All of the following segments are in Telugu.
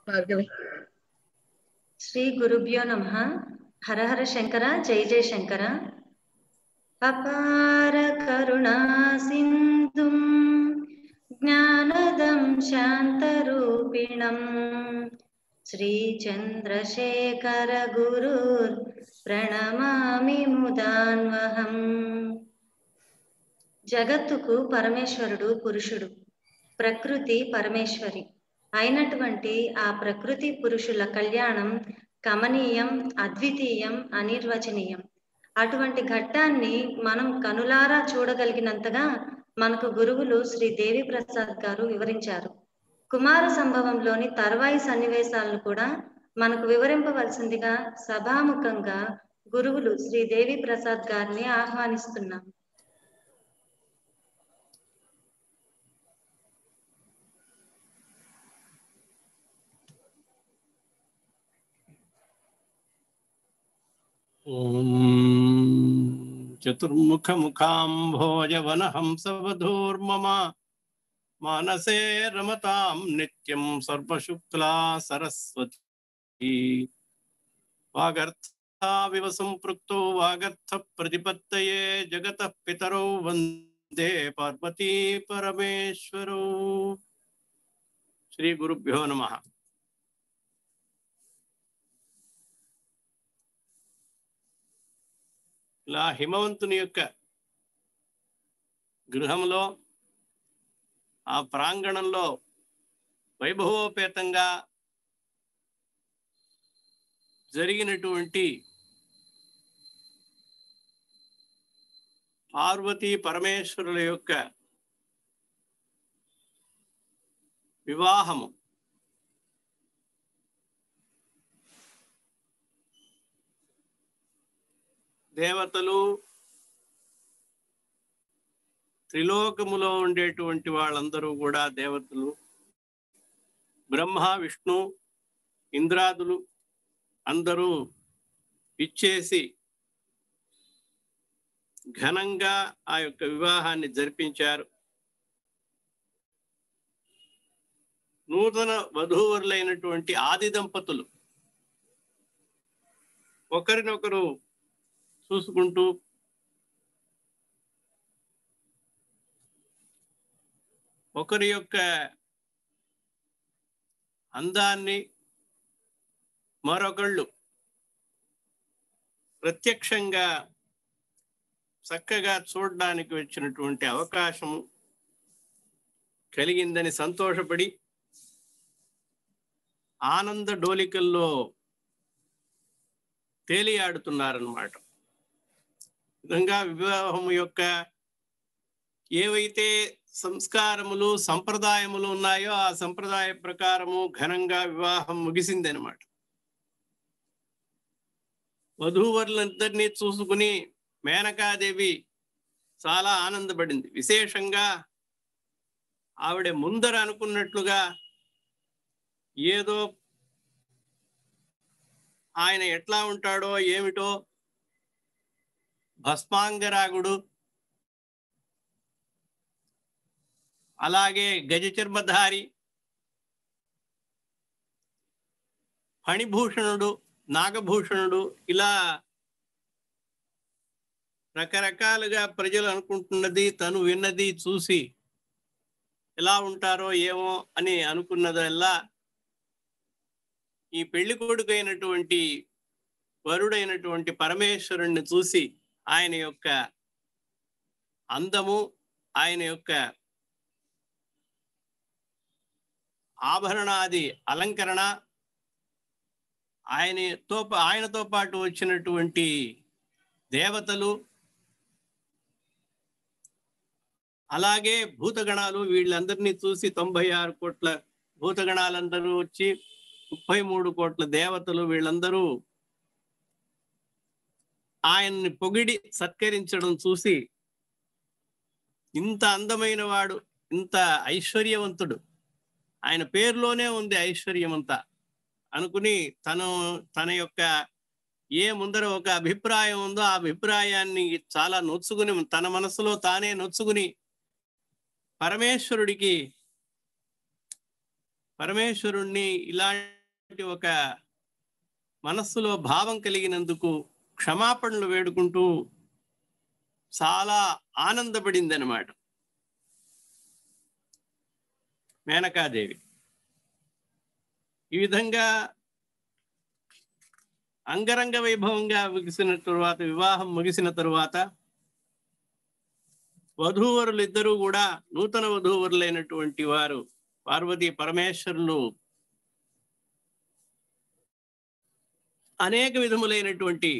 భార్గవి. శ్రీ గురుభ్యో నమః. హర హర శంకర, జై జై శంకర. అపార కరుణా సింధుం జ్ఞానదం శాంతరూపిణం శ్రీ చంద్రశేఖర గురుర్ ప్రణమామి ముదాన్వహం. జగత్తుకు పరమేశ్వరుడు పురుషుడు, ప్రకృతి పరమేశ్వరి అయినటువంటి ఆ ప్రకృతి పురుషుల కళ్యాణం కమనీయం, అద్వితీయం, అనిర్వచనీయం. అటువంటి ఘట్టాన్ని మనం కనులారా చూడగలిగినంతగా మనకు గురువులు శ్రీ దేవి ప్రసాద్ గారు వివరించారు. కుమార సంభవంలోని తర్వాయి సన్నివేశాలను కూడా మనకు వివరింపవలసిందిగా సభాముఖంగా గురువులు శ్రీ దేవి ప్రసాద్ గారిని ఆహ్వానిస్తున్నాం. ఓం చతుర్ముఖ ముఖాంభోజవనహంసవధూర్మమ మానసే రమతాం నిత్యం సర్వశుక్లా సరస్వతి వాగర్థావివ సంపృక్తో వాగర్థ ప్రతిపత్తయే జగతః పితరౌ వందే పార్వతీ పరమేశ్వరౌ. శ్రీ గురుభ్యో నమః. ఇలా హిమవంతుని యొక్క గృహంలో ఆ ప్రాంగణంలో వైభవోపేతంగా జరిగినటువంటి పార్వతీ పరమేశ్వరుల యొక్క వివాహము దేవతలు, త్రిలోకములో ఉండేటువంటి వాళ్ళందరూ కూడా దేవతలు, బ్రహ్మ, విష్ణు, ఇంద్రాదులు అందరూ ఇచ్చేసి ఘనంగా ఆ యొక్క వివాహాన్ని జరిపించారు. నూతన వధూవరులైనటువంటి ఆది దంపతులు ఒకరినొకరు చూసుకుంటూ ఒకరి యొక్క అందాన్ని మరొకళ్ళు ప్రత్యక్షంగా చక్కగా చూడడానికి వచ్చినటువంటి అవకాశం కలిగిందని సంతోషపడి ఆనంద డోలికల్లో తేలియాడుతున్నారన్నమాట. విధంగా వివాహం యొక్క ఏవైతే సంస్కారములు, సంప్రదాయములు ఉన్నాయో ఆ సంప్రదాయ ప్రకారము ఘనంగా వివాహం ముగిసింది అనమాట. వధూవరులందరినీ చూసుకుని మేనకాదేవి చాలా ఆనందపడింది. విశేషంగా ఆవిడ ముందర అనుకున్నట్లుగా ఏదో ఆయన ఎట్లా ఉంటాడో ఏమిటో, భస్మాంగరాగుడు, అలాగే గజచర్మధారి, ఫణిభూషణుడు, నాగభూషణుడు, ఇలా రకరకాలుగా ప్రజలు అనుకుంటున్నది తను విన్నది చూసి ఎలా ఉంటారో ఏమో అని అనుకున్నదల్లా ఈ పెళ్లి కొడుకైనటువంటి వరుడైనటువంటి పరమేశ్వరుణ్ణి చూసి ఆయన యొక్క అందము, ఆయన యొక్క ఆభరణాది అలంకరణ, ఆయనతో పాటు వచ్చినటువంటి దేవతలు, అలాగే భూతగణాలు, వీళ్ళందరినీ చూసి 96 కోట్ల భూతగణాలందరూ వచ్చి 33 కోట్ల దేవతలు వీళ్ళందరూ ఆయన్ని పొగిడి సత్కరించడం చూసి ఇంత అందమైన వాడు, ఇంత ఐశ్వర్యవంతుడు, ఆయన పేరులోనే ఉంది ఐశ్వర్యమంతా అనుకుని తన యొక్క ఏ ముందర ఒక అభిప్రాయం ఉందో ఆ అభిప్రాయాన్ని చాలా నొచ్చుకుని, తన మనసులో తానే నొచ్చుకుని పరమేశ్వరుణ్ణి ఇలాంటి ఒక మనస్సులో భావం కలిగినందుకు క్షమాపణలు వేడుకుంటూ చాలా ఆనందపడింది అన్నమాట మేనకాదేవి. ఈ విధంగా అంగరంగ వైభవంగా ముగిసిన తరువాత, వివాహం ముగిసిన తరువాత వధూవరులు ఇద్దరూ కూడా నూతన వధూవరులైనటువంటి వారు పార్వతీ పరమేశ్వరులు అనేక విధములైనటువంటి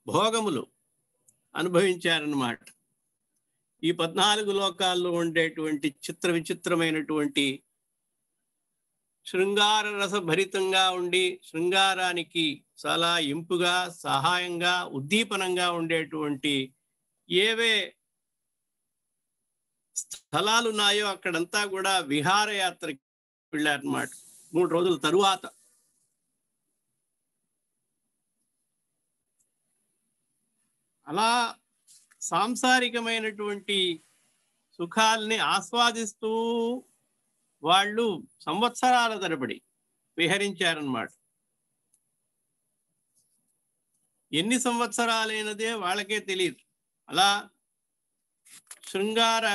భోగములు అనుభవించారన్నమాట. ఈ 14 లోకాల్లో ఉండేటువంటి విచిత్రమైనటువంటి శృంగార రసభరితంగా ఉండి శృంగారానికి చాలా ఇంపుగా, సహాయంగా, ఉద్దీపనంగా ఉండేటువంటి ఏవే స్థలాలు ఉన్నాయో అక్కడంతా కూడా విహారయాత్రకి వెళ్ళారన్నమాట 3 రోజుల తరువాత. అలా సాంసారికమైనటువంటి సుఖాల్ని ఆస్వాదిస్తూ వాళ్ళు సంవత్సరాల తరబడి విహరించారన్నమాట. ఎన్ని సంవత్సరాలైనదే వాళ్ళకే తెలియదు. అలా శృంగార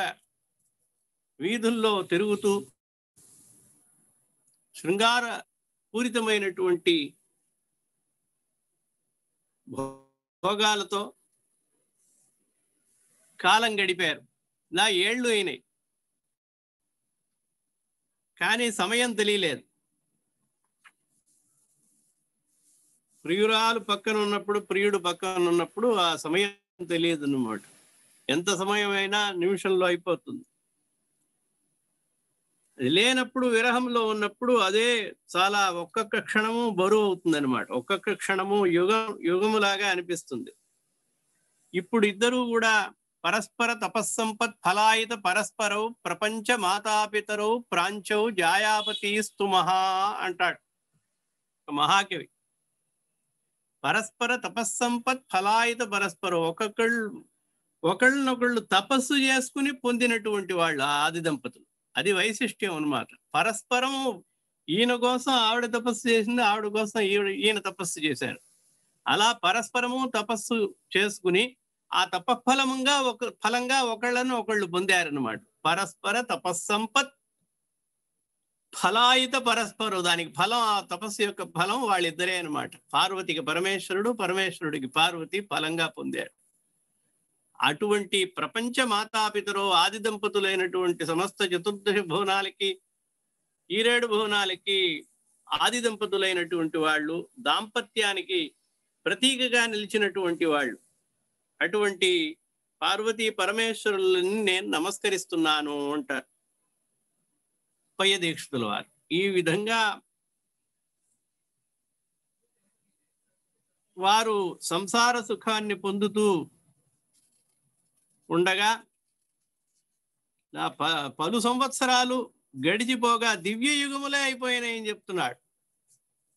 వీధుల్లో తిరుగుతూ శృంగార పూరితమైనటువంటి భోగాలతో కాలం గడిపారు. నా ఏళ్ళు అయినాయి కానీ సమయం తెలియలేదు. ప్రియురాలు పక్కన ఉన్నప్పుడు, ప్రియుడు పక్కన ఉన్నప్పుడు ఆ సమయం తెలియదు అన్నమాట. ఎంత సమయం అయినా నిమిషంలో అయిపోతుంది. లేనప్పుడు, విరహంలో ఉన్నప్పుడు అదే చాలా ఒక్కొక్క క్షణము బరువు అవుతుంది అనమాట. ఒక్కొక్క క్షణము యుగములాగా అనిపిస్తుంది. ఇప్పుడు ఇద్దరు కూడా పరస్పర తపస్సంపత్ ఫలాయిత పరస్పరౌ ప్రపంచ మాతాపితరౌ ప్రాంచౌ జాయాపతీస్తు మహా అంటాడు మహాకవి. పరస్పర తపస్సంపత్ ఫలాయిత పరస్పరం, ఒకళ్ళనొకళ్ళు తపస్సు చేసుకుని పొందినటువంటి వాళ్ళు ఆది దంపతులు. అది వైశిష్ట్యం అన్నమాట. పరస్పరం ఈయన కోసం ఆవిడ తపస్సు చేసింది, ఆవిడ కోసం ఈయన తపస్సు చేశారు. అలా పరస్పరము తపస్సు చేసుకుని ఆ ఫలంగా ఒకళ్ళను ఒకళ్ళు పొందారన్నమాట. పరస్పర తపస్సంపత్ ఫలాయిత పరస్పరం, దానికి ఫలం, ఆ తపస్సు యొక్క ఫలం వాళ్ళిద్దరే అన్నమాట. పార్వతికి పరమేశ్వరుడు, పరమేశ్వరుడికి పార్వతి ఫలంగా పొందారు. అటువంటి ప్రపంచ మాతాపితరో ఆది దంపతులైనటువంటి సమస్త చతుర్దశ భువనాలకి, 7 భువనాలకి ఆది దంపతులైనటువంటి వాళ్ళు, దాంపత్యానికి ప్రతీకగా నిలిచినటువంటి వాళ్ళు. అటువంటి పార్వతీ పరమేశ్వరులని నేను నమస్కరిస్తున్నాను అంటారు పయ్య దీక్షితుల వారు. ఈ విధంగా వారు సంసార సుఖాన్ని పొందుతూ ఉండగా పలు సంవత్సరాలు గడిచిపోగా దివ్య యుగములే అయిపోయినాయని చెప్తున్నాడు.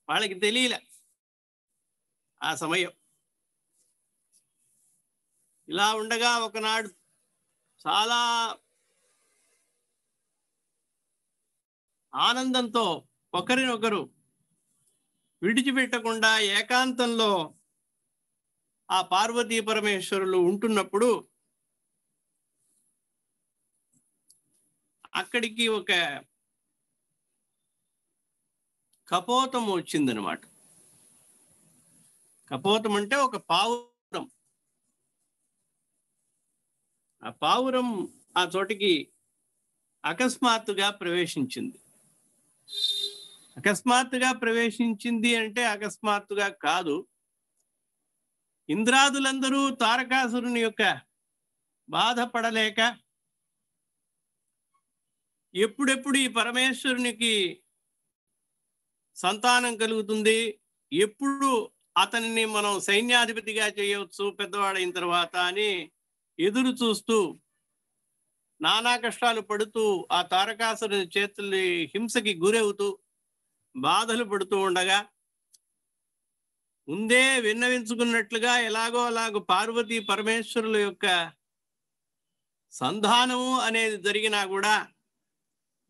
వాళ్ళకి తెలియలే ఆ సమయం. ఇలా ఉండగా ఒకనాడు చాలా ఆనందంతో ఒకరినొకరు విడిచిపెట్టకుండా ఏకాంతంలో ఆ పార్వతీ పరమేశ్వరులు ఉంటున్నప్పుడు అక్కడికి ఒక కపోతం వచ్చిందనమాట. కపోతం అంటే ఒక పావురం. ఆ పావురం ఆ చోటికి అకస్మాత్తుగా ప్రవేశించింది. అకస్మాత్తుగా ప్రవేశించింది అంటే అకస్మాత్తుగా కాదు. ఇంద్రాదులందరూ తారకాసురుని యొక్క బాధపడలేక ఎప్పుడెప్పుడు ఈ పరమేశ్వరునికి సంతానం కలుగుతుంది, ఎప్పుడు అతనిని మనం సైన్యాధిపతిగా చేయవచ్చు పెద్దవాడైన తర్వాత అని ఎదురు చూస్తూ నానా కష్టాలు పడుతూ ఆ తారకాసురుని చేతుల్ని హింసకి గురవుతూ బాధలు పడుతూ ఉండగా ముందే విన్నవించుకున్నట్లుగా ఎలాగో అలాగో పార్వతీ పరమేశ్వరుల యొక్క సంధానము అనేది జరిగినా కూడా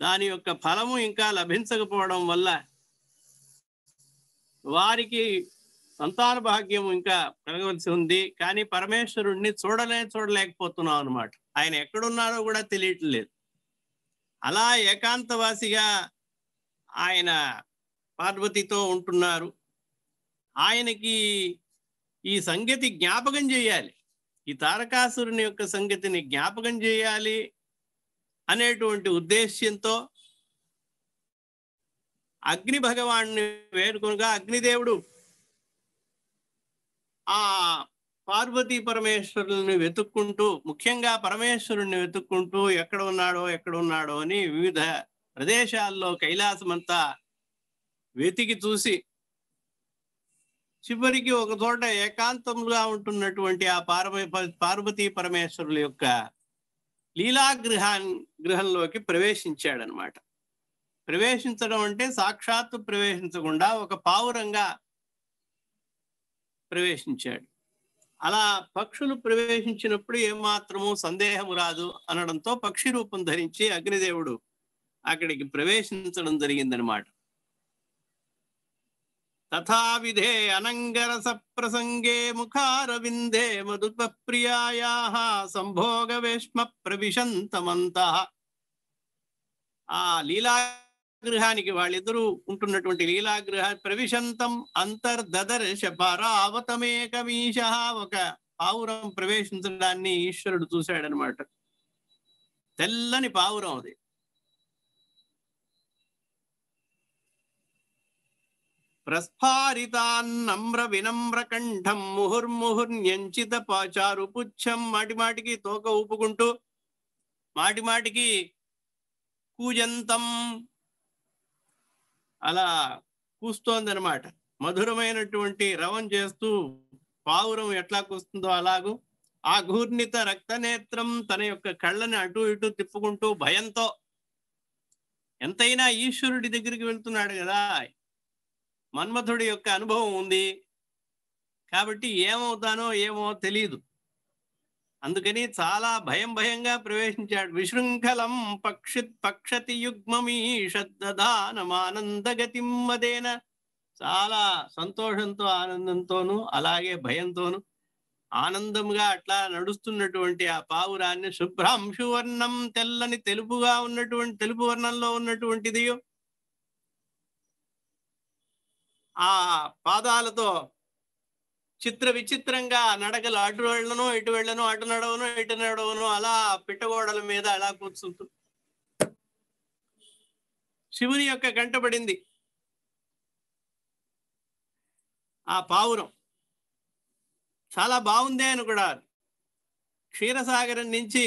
దాని యొక్క ఫలము ఇంకా లభించకపోవడం వల్ల వారికి సంతాన భాగ్యం ఇంకా కలగవలసి ఉంది. కానీ పరమేశ్వరుణ్ణి చూడలేకపోతున్నాం అన్నమాట. ఆయన ఎక్కడున్నారో కూడా తెలియట్లేదు. అలా ఏకాంతవాసిగా ఆయన పార్వతితో ఉంటున్నారు. ఆయనకి ఈ సంగతి జ్ఞాపకం చేయాలి, ఈ తారకాసురుని యొక్క సంగతిని జ్ఞాపకం చేయాలి అనేటువంటి ఉద్దేశ్యంతో అగ్ని భగవాన్ని వేడుకొనగా అగ్నిదేవుడు ఆ పార్వతీ పరమేశ్వరుల్ని వెతుక్కుంటూ, ముఖ్యంగా పరమేశ్వరుణ్ణి వెతుక్కుంటూ ఎక్కడ ఉన్నాడో అని వివిధ ప్రదేశాల్లో కైలాసమంతా వెతికి చూసి చివరికి ఒక చోట ఏకాంతంగా ఉంటున్నటువంటి ఆ పార్వతీ పరమేశ్వరుల యొక్క గృహంలోకి ప్రవేశించాడనమాట. ప్రవేశించడం అంటే సాక్షాత్తు ప్రవేశించకుండా ఒక పావురంగా ప్రవేశించాడు. అలా పక్షులు ప్రవేశించినప్పుడు ఏమాత్రము సందేహము రాదు అనడంతో పక్షి రూపం ధరించి అగ్నిదేవుడు అక్కడికి ప్రవేశించడం జరిగిందనమాట. తథావిధే అనంగరస ప్రసంగే ముఖారవిందే మధుప ప్రియాయాః సంభోగ వేష్మ ప్రవిశంతమంతః. ఆ లీలాగృహానికి వాళ్ళిద్దరూ ఉంటున్నటువంటి లీలాగృహ ప్రవిశంతం అంతర్దదర్శ పరావతమేకమీశః. ఒక పావురం ప్రవేశించడాన్ని ఈశ్వరుడు చూశాడనమాట. తెల్లని పావురం అది. ప్రస్ఫారితాన్నమ్ర వినమ్ర కంఠం ముహుర్ముహుర్న్యంచిత పాచారు పుచ్చం. మాటిమాటికి తోక ఊపుకుంటూ మాటిమాటికి కూజంతం అలా కూస్తోందనమాట. మధురమైనటువంటి రవం చేస్తూ పావురం ఎట్లా కూస్తుందో అలాగూ ఆ ఘూర్ణిత రక్తనేత్రం తన యొక్క కళ్ళని అటు ఇటు తిప్పుకుంటూ భయంతో, ఎంతైనా ఈశ్వరుడి దగ్గరికి వెళ్తున్నాడు కదా, మన్మథుడి యొక్క అనుభవం ఉంది కాబట్టి ఏమవుతానో ఏమో తెలియదు. అందుకని చాలా భయంగా ప్రవేశించాడు. విశృంఖలం పక్షతి యుగ్మమీషద్దానమానందగతిం మదేన. చాలా సంతోషంతో ఆనందంతోనూ అలాగే భయంతోనూ ఆనందంగా అట్లా నడుస్తున్నటువంటి ఆ పావురాన్ని శుభ్రాంశువర్ణం, తెల్లని తెలుపు వర్ణంలో ఉన్నటువంటిది, ఆ పాదాలతో చిత్ర విచిత్రంగా నడకలు అటు వెళ్ళను ఇటు వెళ్ళను, అటు నడవను అలా పిట్టగోడల మీద అలా కూర్చుంటూ శివుని యొక్క కంటపడింది ఆ పావురం. చాలా బాగుంది అని కూడా. క్షీరసాగరం నుంచి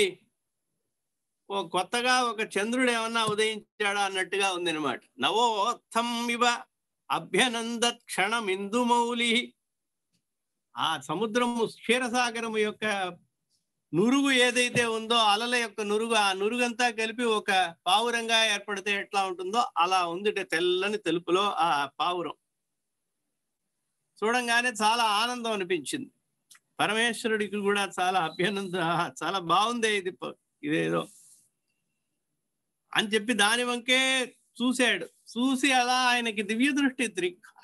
కొత్తగా ఒక చంద్రుడు ఏమన్నా ఉదయించాడా అన్నట్టుగా ఉంది అనమాట. నవోత్థం ఇవ అభ్యనందత్ క్షణమిందుమౌలి. ఆ సముద్రము క్షీరసాగరము యొక్క నురుగు ఏదైతే ఉందో, అలల యొక్క నురుగు, ఆ నురుగంతా కలిపి ఒక పావురంగా ఏర్పడితే ఎట్లా ఉంటుందో అలా ఉంది తెల్లని తెలుపులో ఆ పావురం. చూడంగానే చాలా ఆనందం అనిపించింది. పరమేశ్వరుడికి కూడా చాలా చాలా బాగుందే ఇదేదో అని చెప్పి దాని వంకే చూశాడు. చూసి అలా ఆయనకి దివ్య దృష్టి,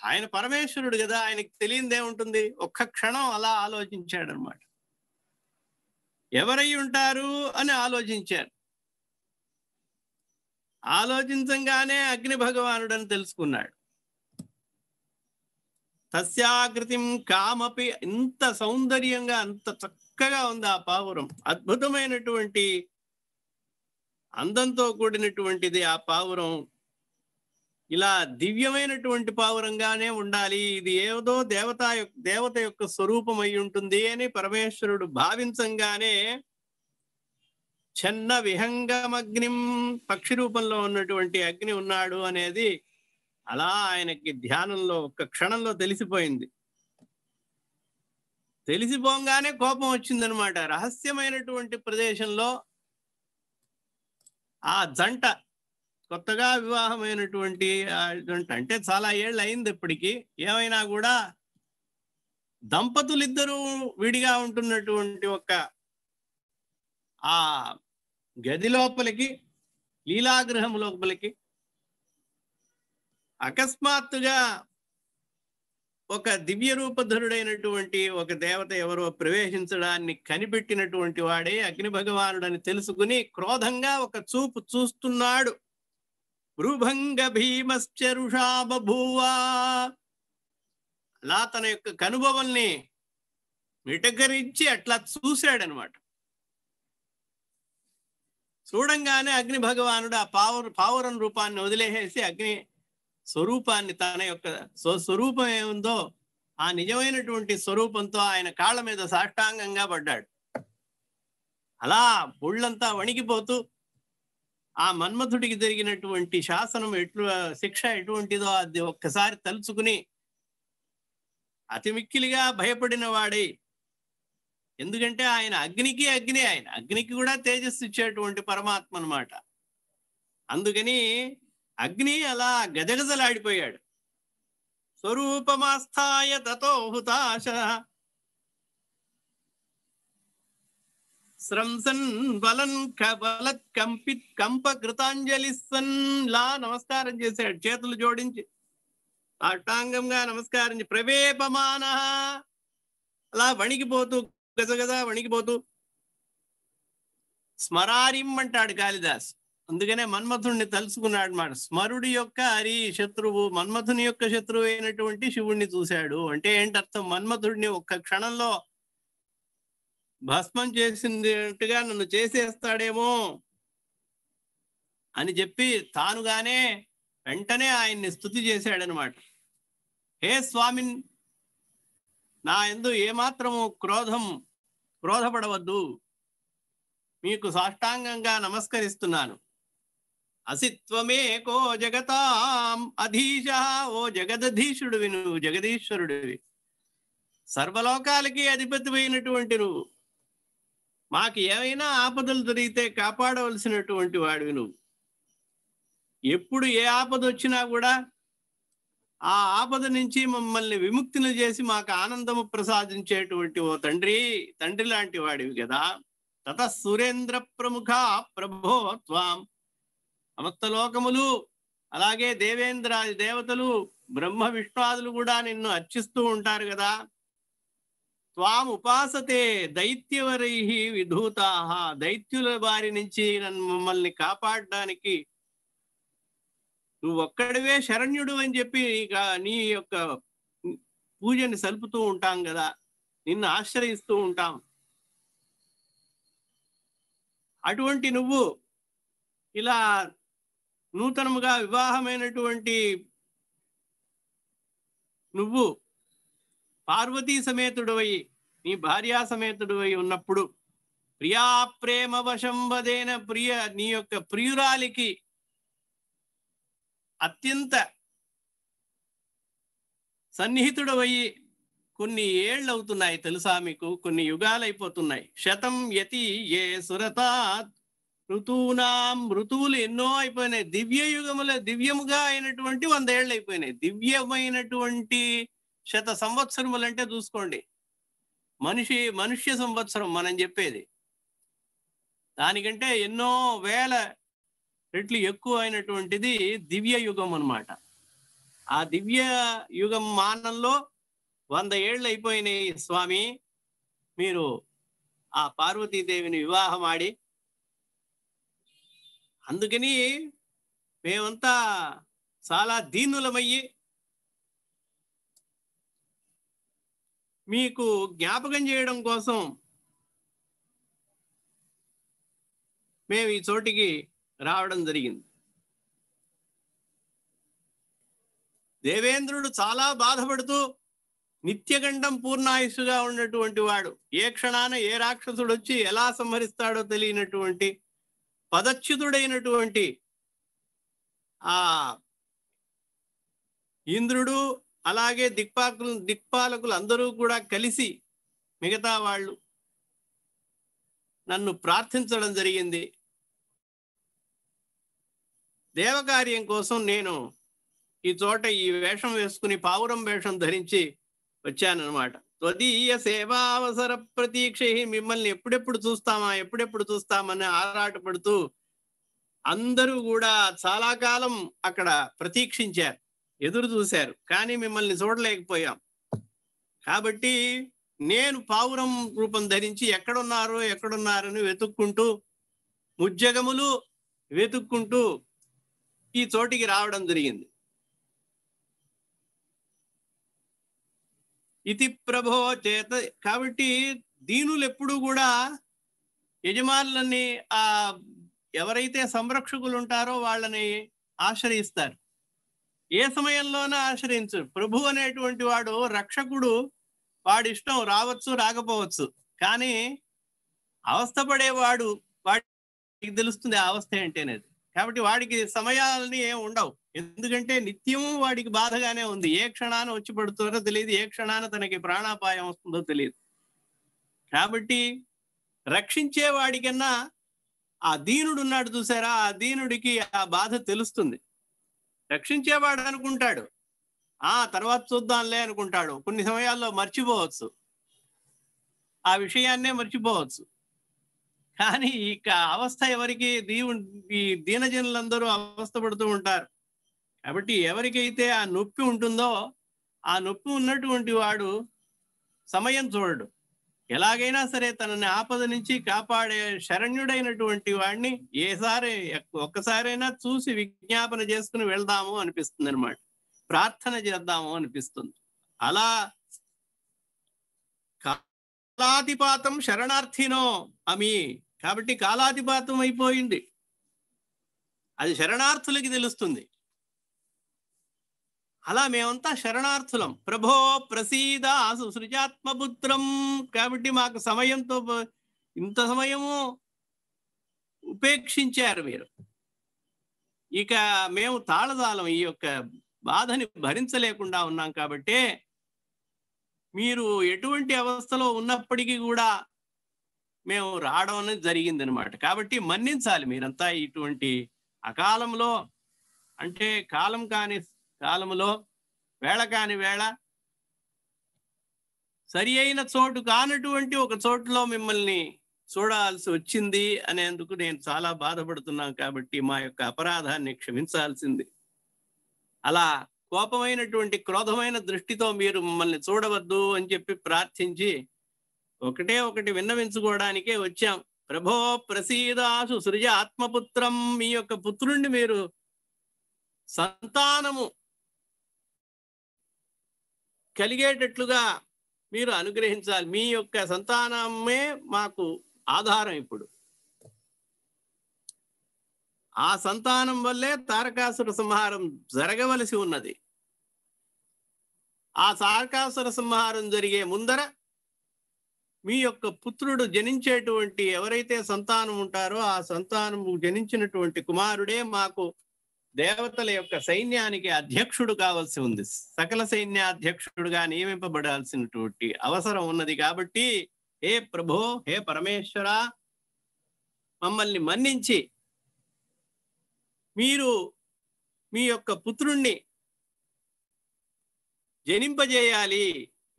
ఆయన పరమేశ్వరుడు కదా, ఆయనకి తెలియదే ఉంటుంది. ఒక్క క్షణం అలా ఆలోచించాడు అనమాట. ఎవరై ఉంటారు అని ఆలోచించారు. ఆలోచించంగానే అగ్ని భగవానుడు అని తెలుసుకున్నాడు. తస్యాకృతిం కామపి. ఇంత సౌందర్యంగా అంత చక్కగా ఉంది ఆ పావురం. అద్భుతమైనటువంటి అందంతో కూడినటువంటిది ఆ పావురం. ఇలా దివ్యమైనటువంటి పావురంగానే ఉండాలి, ఇది ఏదో దేవత యొక్క స్వరూపం అయి ఉంటుంది అని పరమేశ్వరుడు భావించంగానే ఛన్న విహంగమగ్నిం, పక్షి రూపంలో ఉన్నటువంటి అగ్ని ఉన్నాడు అనేది అలా ఆయనకి ధ్యానంలో ఒక్క క్షణంలో తెలిసిపోయింది. తెలిసిపోగానే కోపం వచ్చిందనమాట. రహస్యమైనటువంటి ప్రదేశంలో ఆ జంట, కొత్తగా వివాహమైనటువంటి జంట, అంటే చాలా ఏళ్ళు అయింది ఇప్పటికీ, ఏమైనా కూడా దంపతులిద్దరూ విడిగా ఉంటున్నటువంటి ఆ గది లోపలికి, లీలాగృహం లోపలికి అకస్మాత్తుగా ఒక దివ్య రూపధరుడైనటువంటి ఒక దేవత ఎవరో ప్రవేశించడాన్ని కనిపెట్టినటువంటి వాడే అగ్ని భగవానుడని తెలుసుకుని క్రోధంగా ఒక చూపు చూస్తున్నాడు. భృభంగ భీమశ్చరుషా బభూవా. అలా తన యొక్క కనుబొమల్ని మిటకరించి అట్లా చూశాడనమాట. చూడంగానే అగ్ని భగవానుడు ఆ పావురం రూపాన్ని వదిలేసేసి అగ్ని స్వరూపాన్ని, తన యొక్క స్వరూపం ఏముందో ఆ నిజమైనటువంటి స్వరూపంతో ఆయన కాళ్ళ మీద సాష్టాంగంగా పడ్డాడు. అలా ఒళ్ళంతా వణికిపోతూ ఆ మన్మథుడికి జరిగినటువంటి శాసనం శిక్ష ఎటువంటిదో అది ఒక్కసారి తలుచుకుని అతి మిక్కిలిగా భయపడిన వాడై, ఎందుకంటే ఆయన అగ్నికి కూడా తేజస్సు ఇచ్చేటువంటి పరమాత్మ అన్నమాట. అందుకని అగ్ని అలా గజగజలాడిపోయాడు. స్వరూపమాస్థాయ తతో హుతాశ స్రంసన్ బలన్ బలత్ కంపిత్ కంప కృతాంజలిసన్. లా నమస్కారం చేశాడు, చేతులు జోడించి అష్టాంగంగా నమస్కారించి. ప్రవేపమాన, అలా వణికిపోతూ గజగజ వణికిపోతూ. స్మరారిం అంటాడు కాళిదాస్. అందుకనే మన్మథుణ్ణి తలుసుకున్నాడు అన్నమాట. స్మరుడి యొక్క శత్రువు, మన్మథుని యొక్క శత్రువు అయినటువంటి శివుణ్ణి చూశాడు అంటే ఏంటర్థం? మన్మథుడిని ఒక్క క్షణంలో భస్మం చేసినట్టుగా నన్ను చేసేస్తాడేమో అని చెప్పి తానుగానే వెంటనే ఆయన్ని స్తుతి చేశాడనమాట. హే స్వామిన్, నా యందు ఏమాత్రము క్రోధపడవద్దు, మీకు సాష్టాంగంగా నమస్కరిస్తున్నాను. అసిత్వమేకో జగతాం అధీశ. ఓ జగదధీశుడివి, నువ్వు జగదీశ్వరుడివి, సర్వలోకాలకి అధిపతి అయినటువంటి నువ్వు. మాకు ఏమైనా ఆపదలు జరిగితే కాపాడవలసినటువంటి వాడివి నువ్వు. ఎప్పుడు ఏ ఆపద వచ్చినా కూడా ఆ ఆపద నుంచి మమ్మల్ని విముక్తిని చేసి మాకు ఆనందము ప్రసాదించేటువంటి ఓ తండ్రి లాంటి వాడివి కదా. తత సురేంద్ర ప్రముఖ ప్రభో త్వాం. సమస్త లోకములు అలాగే దేవేంద్రాది దేవతలు, బ్రహ్మ విష్ణువాదులు కూడా నిన్ను అర్చిస్తూ ఉంటారు కదా. త్వాం ఉపాసతే దైత్యవరై విధూతాః. దైత్యుల బారి నుంచి మమ్మల్ని కాపాడడానికి నువ్వు ఒక్కడివే శరణ్యుడు అని చెప్పి నీ యొక్క పూజని సలుపుతూ ఉంటాం కదా, నిన్ను ఆశ్రయిస్తూ ఉంటాం. అటువంటి నువ్వు ఇలా నూతనముగా వివాహమైనటువంటి నువ్వు పార్వతీ సమేతుడవై, నీ భార్యా సమేతుడవై ఉన్నప్పుడు ప్రియా ప్రేమ వశంవదేన, నీ యొక్క ప్రియురాలికి అత్యంత సన్నిహితుడవయ్యి కొన్ని ఏళ్ళు అవుతున్నాయి తెలుసా మీకు, కొన్ని యుగాలు అయిపోతున్నాయి. శతం యతి ఏ సురతాత్ ఋతువునాం. ఋతువులు ఎన్నో అయిపోయినాయి. దివ్యముగా అయినటువంటి 100 ఏళ్ళు అయిపోయినాయి. దివ్యమైనటువంటి 100 సంవత్సరములు అంటే చూసుకోండి, మనుష్య సంవత్సరం మనం చెప్పేది. దానికంటే ఎన్నో వేల రెట్లు ఎక్కువ అయినటువంటిది దివ్య యుగం అన్నమాట. ఆ దివ్య యుగం మానంలో 100 ఏళ్ళు అయిపోయినాయి స్వామి. మీరు ఆ పార్వతీదేవిని వివాహం ఆడి, అందుకని మేమంతా చాలా దీనులమయ్యి మీకు జ్ఞాపకం చేయడం కోసం మేము ఈ చోటికి రావడం జరిగింది. దేవేంద్రుడు చాలా బాధపడుతూ నిత్యగండం పూర్ణాయుష్గా ఉన్నటువంటి వాడు, ఏ క్షణాన ఏ రాక్షసుడు వచ్చి ఎలా సంహరిస్తాడో తెలియనటువంటి పదచ్యుతుడైనటువంటి ఆ ఇంద్రుడు అలాగే దిక్పాలకులు అందరూ కూడా కలిసి మిగతా వాళ్ళు నన్ను ప్రార్థించడం జరిగింది. దేవకార్యం కోసం నేను ఈ చోట ఈ వేషం వేసుకుని పావురం వేషం ధరించి వచ్చానన్నమాట. త్వదీయ సేవావసర ప్రతీక్ష, మిమ్మల్ని ఎప్పుడెప్పుడు చూస్తామని ఆరాటపడుతూ అందరూ కూడా చాలా కాలం అక్కడ ప్రతీక్షించారు, ఎదురు చూశారు, కానీ మిమ్మల్ని చూడలేకపోయాం. కాబట్టి నేను పావురం రూపం ధరించి ఎక్కడున్నారని వెతుక్కుంటూ, ముజ్జగములు వెతుక్కుంటూ ఈ చోటికి రావడం జరిగింది. ఇది ప్రభో చేత. కాబట్టి దీనులు ఎప్పుడు కూడా యజమానులని, ఎవరైతే సంరక్షకులు ఉంటారో వాళ్ళని ఆశ్రయిస్తారు. ఏ సమయంలోనూ ఆశ్రయించరు. ప్రభు అనేటువంటి వాడు రక్షకుడు, వాడి ఇష్టం, రావచ్చు రాకపోవచ్చు. కానీ అవస్థపడేవాడు, వాడికి తెలుస్తుంది ఆ అవస్థ ఏంటనేది. కాబట్టి వాడికి సమయాలని ఏం ఉండవు, ఎందుకంటే నిత్యము వాడికి బాధగానే ఉంది. ఏ క్షణాన వచ్చి పడుతుందో తెలియదు, ఏ క్షణాన తనకి ప్రాణాపాయం వస్తుందో తెలియదు. కాబట్టి రక్షించే వాడికన్నా ఆ దీనుడు ఉన్నాడు చూసారా, ఆ దీనుడికి ఆ బాధ తెలుస్తుంది. రక్షించేవాడు అనుకుంటాడు, తర్వాత చూద్దాంలే అనుకుంటాడు. కొన్ని సమయాల్లో మర్చిపోవచ్చు, ఆ విషయాన్నే మర్చిపోవచ్చు. కానీ ఇక అవస్థ ఎవరికి, ఈ దీనజనులందరూ అవస్థ పడుతూ ఉంటారు. కాబట్టి ఎవరికైతే ఆ నొప్పి ఉంటుందో, ఆ నొప్పి ఉన్నటువంటి వాడు సమయం చూడడు. ఎలాగైనా సరే తనని ఆపద నుంచి కాపాడే శరణ్యుడైనటువంటి వాడిని ఒక్కసారైనా చూసి విజ్ఞాపన చేసుకుని వెళ్దాము అనిపిస్తుంది అనమాట, ప్రార్థన చేద్దాము అనిపిస్తుంది. అలా కాలాతిపాతం శరణార్థినో అమి. కాబట్టి కాలాతిపాతం అయిపోయింది, అది శరణార్థులకి తెలుస్తుంది. అలా మేమంతా శరణార్థులం. ప్రభో ప్రసీద సృజాత్మపుత్రం. కాబట్టి మాకు సమయంతో ఇంత సమయము ఉపేక్షించారు మీరు. ఇక మేము తాళదాలం, ఈ యొక్క బాధని భరించలేకుండా ఉన్నాం. కాబట్టి మీరు ఎటువంటి అవస్థలో ఉన్నప్పటికీ కూడా మేము రావడం అనేది జరిగింది అనమాట. కాబట్టి మన్నించాలి మీరంతా. ఇటువంటి అకాలంలో, అంటే కాలం కాని కాలములో, వేళ కాని వేళ, సరి అయిన చోటు కానటువంటి ఒక చోటులో మిమ్మల్ని చూడాల్సి వచ్చింది అనేందుకు నేను చాలా బాధపడుతున్నాను. కాబట్టి మా యొక్క అపరాధాన్ని క్షమించాల్సింది. అలా కోపమైనటువంటి, క్రోధమైన దృష్టితో మీరు మమ్మల్ని చూడవద్దు అని చెప్పి ప్రార్థించి ఒకటి విన్నవించుకోవడానికే వచ్చాం. ప్రభో ప్రసీదాసు సృజ ఆత్మపుత్రం. మీ యొక్క పుత్రుణ్ణి మీరు సంతానము కలిగేటట్లుగా మీరు అనుగ్రహించాలి. మీ యొక్క సంతానమే మాకు ఆధారం. ఇప్పుడు ఆ సంతానం వల్లే తారకాసుర సంహారం జరగవలసి ఉన్నది. ఆ తారకాసుర సంహారం జరిగే ముందర మీ యొక్క పుత్రుడు జనించేటువంటి ఎవరైతే సంతానం ఉంటారో, ఆ సంతానము జనించినటువంటి కుమారుడే మాకు దేవతల యొక్క సైన్యానికి అధ్యక్షుడు కావాల్సి ఉంది. సకల సైన్యాధ్యక్షుడుగా నియమింపబడాల్సినటువంటి అవసరం ఉన్నది. కాబట్టి హే ప్రభో, హే పరమేశ్వర, మమ్మల్ని మన్నించి మీరు మీ యొక్క పుత్రుణ్ణి జనింపజేయాలి.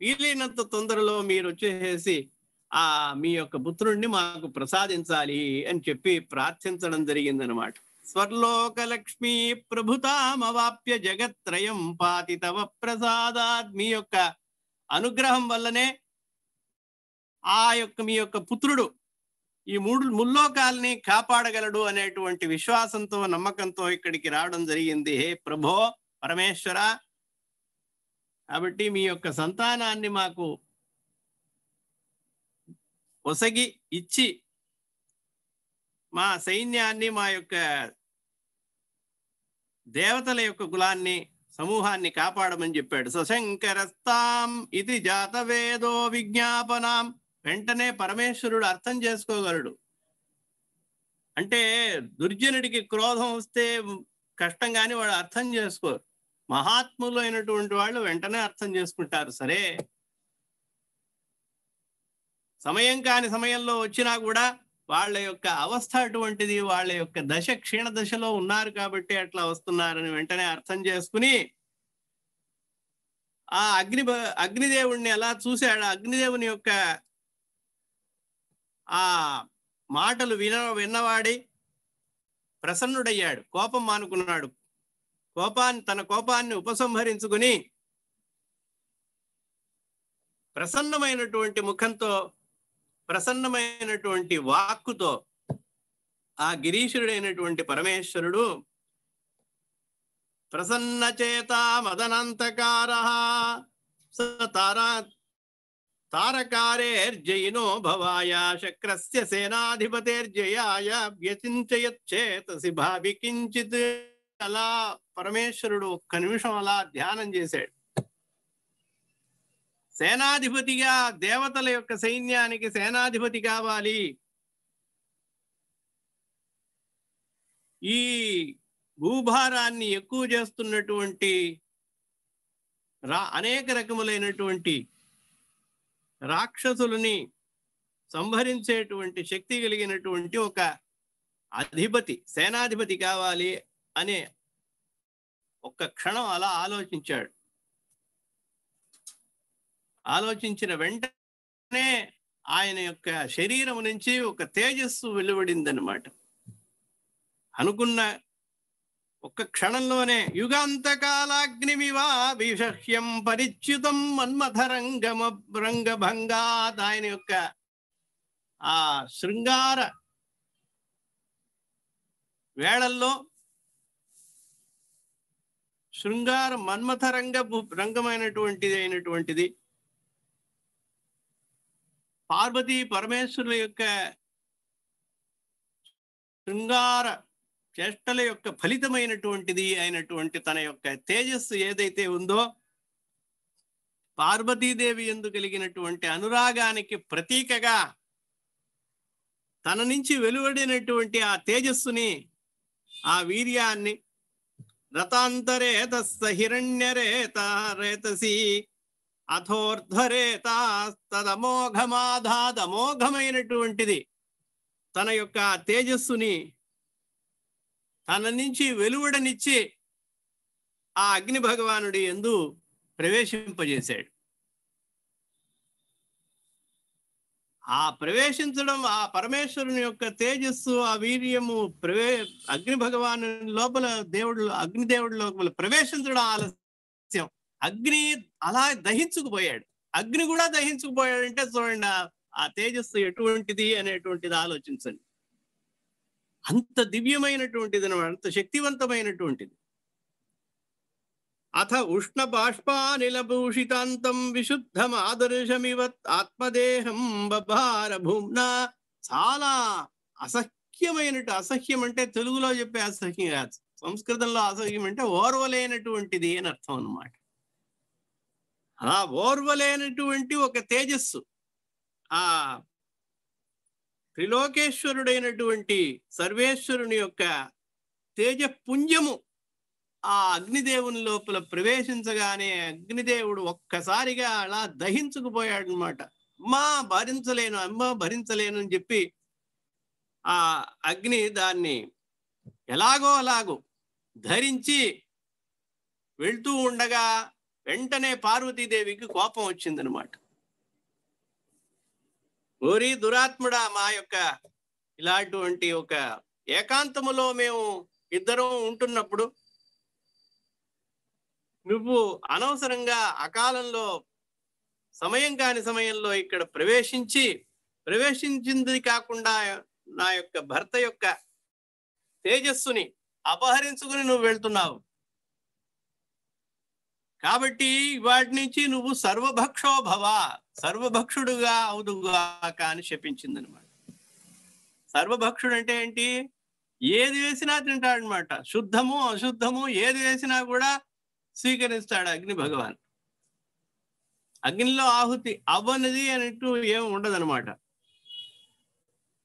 వీలైనంత తొందరలో మీరు వచ్చేసి మీ యొక్క పుత్రుణ్ణి మాకు ప్రసాదించాలి అని చెప్పి ప్రార్థించడం జరిగిందనమాట. స్వర్లోకలక్ష్మీ ప్రభుతామవాప్య జగత్రయం పాతి తవ ప్రసాదాత్. మీ యొక్క అనుగ్రహం వల్లనే మీ యొక్క పుత్రుడు ఈ ముల్లోకాల్ని కాపాడగలడు అనేటువంటి విశ్వాసంతో, నమ్మకంతో ఇక్కడికి రావడం జరిగింది. హే ప్రభో పరమేశ్వర, కాబట్టి మీ యొక్క సంతానాన్ని మాకు ఒసగి ఇచ్చి మా సైన్యాన్ని, మా యొక్క దేవతల యొక్క కులాన్ని, సమూహాన్ని కాపాడమని చెప్పాడు. సశంకరస్తాం ఇది జాతవేదో విజ్ఞాపనాం. వెంటనే పరమేశ్వరుడు అర్థం చేసుకోగలడు. అంటే దుర్జనుడికి క్రోధం వస్తే కష్టం, కానీ వాడు అర్థం చేసుకోరు. మహాత్ములు అయినటువంటి వాళ్ళు వెంటనే అర్థం చేసుకుంటారు. సరే, సమయం కాని సమయంలో వచ్చినా కూడా వాళ్ళ యొక్క అవస్థ అటువంటిది, వాళ్ళ యొక్క దశ క్షీణ దశలో ఉన్నారు కాబట్టి అట్లా వస్తున్నారని వెంటనే అర్థం చేసుకుని ఆ అగ్నిదేవుణ్ణి అలా చూశాడు. అగ్నిదేవుని యొక్క ఆ మాటలు విన్నవాడి ప్రసన్నుడయ్యాడు, కోపం మానుకున్నాడు. తన కోపాన్ని ఉపసంహరించుకుని ప్రసన్నమైనటువంటి ముఖంతో, ప్రసన్నమైనటువంటి వాక్కుతో ఆ గిరీశుడైనటువంటి పరమేశ్వరుడు ప్రసన్నచేత మదనంతకార తారకారేర్జయినో భవాయ శక్రస్య సేనాధిపతేర్జయాయ వ్యచించయచ్చేతసి భావి కించిత్. అలా పరమేశ్వరుడు ఒక్క నిమిషం అలా ధ్యానం చేశాడు. సేనాధిపతిగా, దేవతల యొక్క సైన్యానికి సేనాధిపతి కావాలి, ఈ భూభారాన్ని ఎక్కువ చేస్తున్నటువంటి అనేక రకములైనటువంటి రాక్షసులని సంహరించేటువంటి శక్తి కలిగినటువంటి ఒక అధిపతి, సేనాధిపతి కావాలి అనే ఒక్క క్షణం అలా ఆలోచించాడు. ఆలోచించిన వెంటనే ఆయన యొక్క శరీరం నుంచి ఒక తేజస్సు వెలువడిందనమాట. అనుకున్న ఒక్క క్షణంలోనే యుగాంతకాలాగ్నిమివా విషహ్యం పరిచ్యుతం మన్మథరంగభంగాత్, ఆయన యొక్క ఆ శృంగార వేళల్లో శృంగార రంగమైనటువంటిది పార్వతీ పరమేశ్వరుల యొక్క శృంగార చేష్టల యొక్క ఫలితమైనటువంటిది అయినటువంటి తన యొక్క తేజస్సు ఏదైతే ఉందో, పార్వతీదేవి యందు కలిగినటువంటి అనురాగానికి ప్రతీకగా తన నుంచి వెలువడినటువంటి ఆ తేజస్సుని, ఆ వీర్యాన్ని రతాంతరేత హిరణ్యరేత రేతసి అథోర్ధ్వరేతమోఘమైనటువంటిది తన యొక్క తేజస్సుని తన నుంచి వెలువడనిచ్చి ఆ అగ్ని భగవానుడి యందు ప్రవేశింపజేశాడు. ఆ ప్రవేశించడం, ఆ పరమేశ్వరుని యొక్క తేజస్సు, ఆ వీర్యము అగ్ని భగవాను లోపల అగ్నిదేవుడి లోపల ప్రవేశించడం ఆలస్యం. అగ్ని అలా దహించుకుపోయాడు. అగ్ని కూడా దహించుకుపోయాడంటే చూడండి ఆ తేజస్సు ఎటువంటిది అనేటువంటిది ఆలోచించండి. అంత దివ్యమైనటువంటిది అనమాట, అంత శక్తివంతమైనటువంటిది. అథ ఉష్ణ బాష్పానిలభూషితాంతం విశుద్ధం ఆదర్శమివత్ ఆత్మదేహం బభార భూమ్నా. చాలా అసహ్యం అంటే తెలుగులో చెప్పే అసహ్యం కాదు, సంస్కృతంలో అసహ్యం అంటే ఓర్వలేనటువంటిది అని అర్థం అన్నమాట. అలా ఓర్వలేనటువంటి ఒక తేజస్సు, ఆ త్రిలోకేశ్వరుడైనటువంటి సర్వేశ్వరుని యొక్క తేజపుంజము ఆ అగ్నిదేవుని లోపల ప్రవేశించగానే అగ్నిదేవుడు ఒక్కసారిగా అలా దహించుకుపోయాడు అనమాట. అమ్మా భరించలేను అని చెప్పి ఆ అగ్ని దాన్ని ఎలాగో ధరించి వెళ్తూ ఉండగా వెంటనే పార్వతీదేవికి కోపం వచ్చిందనమాట. ఓరి దురాత్ముడా, మా యొక్క ఇలాంటి ఒక ఏకాంతములో మేము ఇద్దరం ఉంటున్నప్పుడు నువ్వు అనవసరంగా అకాలంలో సమయం కాని సమయంలో ఇక్కడ ప్రవేశించింది కాకుండా నా యొక్క భర్త యొక్క తేజస్సుని అపహరించుకుని నువ్వు వెళ్తున్నావు. కాబట్టి వాటి నుంచి నువ్వు సర్వభక్షుడుగా అవుదుగాక అని శపించిందనమాట. సర్వభక్షుడు అంటే ఏంటి? ఏది వేసినా తింటాడనమాట. శుద్ధము అశుద్ధము ఏది వేసినా కూడా స్వీకరిస్తాడు అగ్ని భగవాన్. అగ్నిలో ఆహుతి అవ్వనిది అన్నట్టు ఏమి ఉండదనమాట.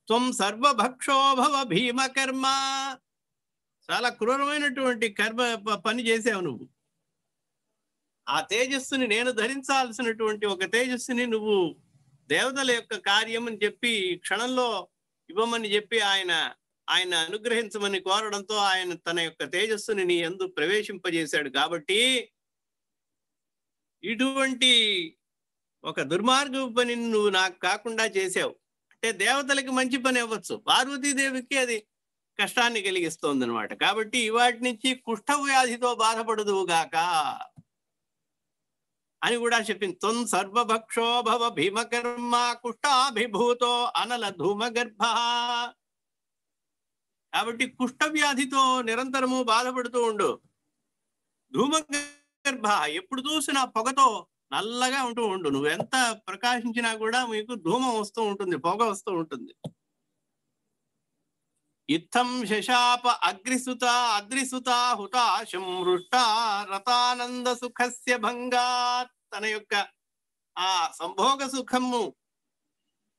త్వం సర్వభక్షోభవ భీమకర్మ. చాలా క్రూరమైనటువంటి పని చేసావు నువ్వు. ఆ తేజస్సుని, నేను ధరించాల్సినటువంటి ఒక తేజస్సుని నువ్వు దేవతల యొక్క కార్యం అని చెప్పి క్షణంలో ఇవ్వమని చెప్పి ఆయన అనుగ్రహించమని కోరడంతో ఆయన తన యొక్క తేజస్సుని నీ యందు ప్రవేశింపజేశాడు. కాబట్టి ఇటువంటి ఒక దుర్మార్గపు పనిని నువ్వు నాకు కాకుండా చేసావు. అంటే దేవతలకి మంచి పని అవ్వచ్చు, పార్వతీదేవికి అది కష్టాన్ని కలిగిస్తోంది అనమాట. కాబట్టి ఇవాటి నుంచి కుష్ఠ వ్యాధితో బాధపడదువుగాక అని కూడా చెప్పింది. త్వం సర్వభక్షో భవ భీమకర్మ కుష్ఠాభిభూతో అనల ధూమగర్భ. కాబట్టి కుష్ఠ వ్యాధితో నిరంతరము బాధపడుతూ ఉండు. ధూమగర్భ, ఎప్పుడు చూసినా పొగతో నల్లగా ఉంటూ ఉండు. నువ్వెంత ప్రకాశించినా కూడా మీకు ధూమం వస్తూ ఉంటుంది, పొగ వస్తూ ఉంటుంది. ఇత్థం శశాప అగ్రిసుత అద్రిసుత హుతాశం హృష్ట రతానంద సుఖస్య భంగా. తన యొక్క ఆ సంభోగ సుఖము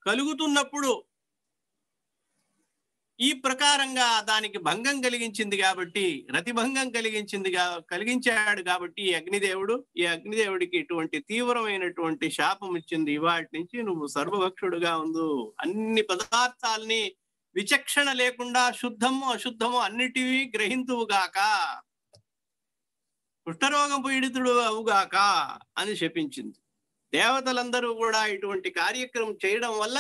కలుగుతున్నప్పుడు ఈ ప్రకారంగా దానికి భంగం కలిగించింది కాబట్టి, రతిభంగం కలిగించాడు కాబట్టి ఈ అగ్నిదేవుడికి ఇటువంటి తీవ్రమైనటువంటి శాపం ఇచ్చింది. వాటి నుంచి నువ్వు సర్వభక్షుడుగా ఉండు, అన్ని పదార్థాలని విచక్షణ లేకుండా శుద్ధము అశుద్ధము అన్నిటివి గ్రహింతువుగాక, కుష్ఠరోగం పీడితుడు అవుగాక అని శపించింది. దేవతలందరూ కూడా ఇటువంటి కార్యక్రమం చేయడం వల్ల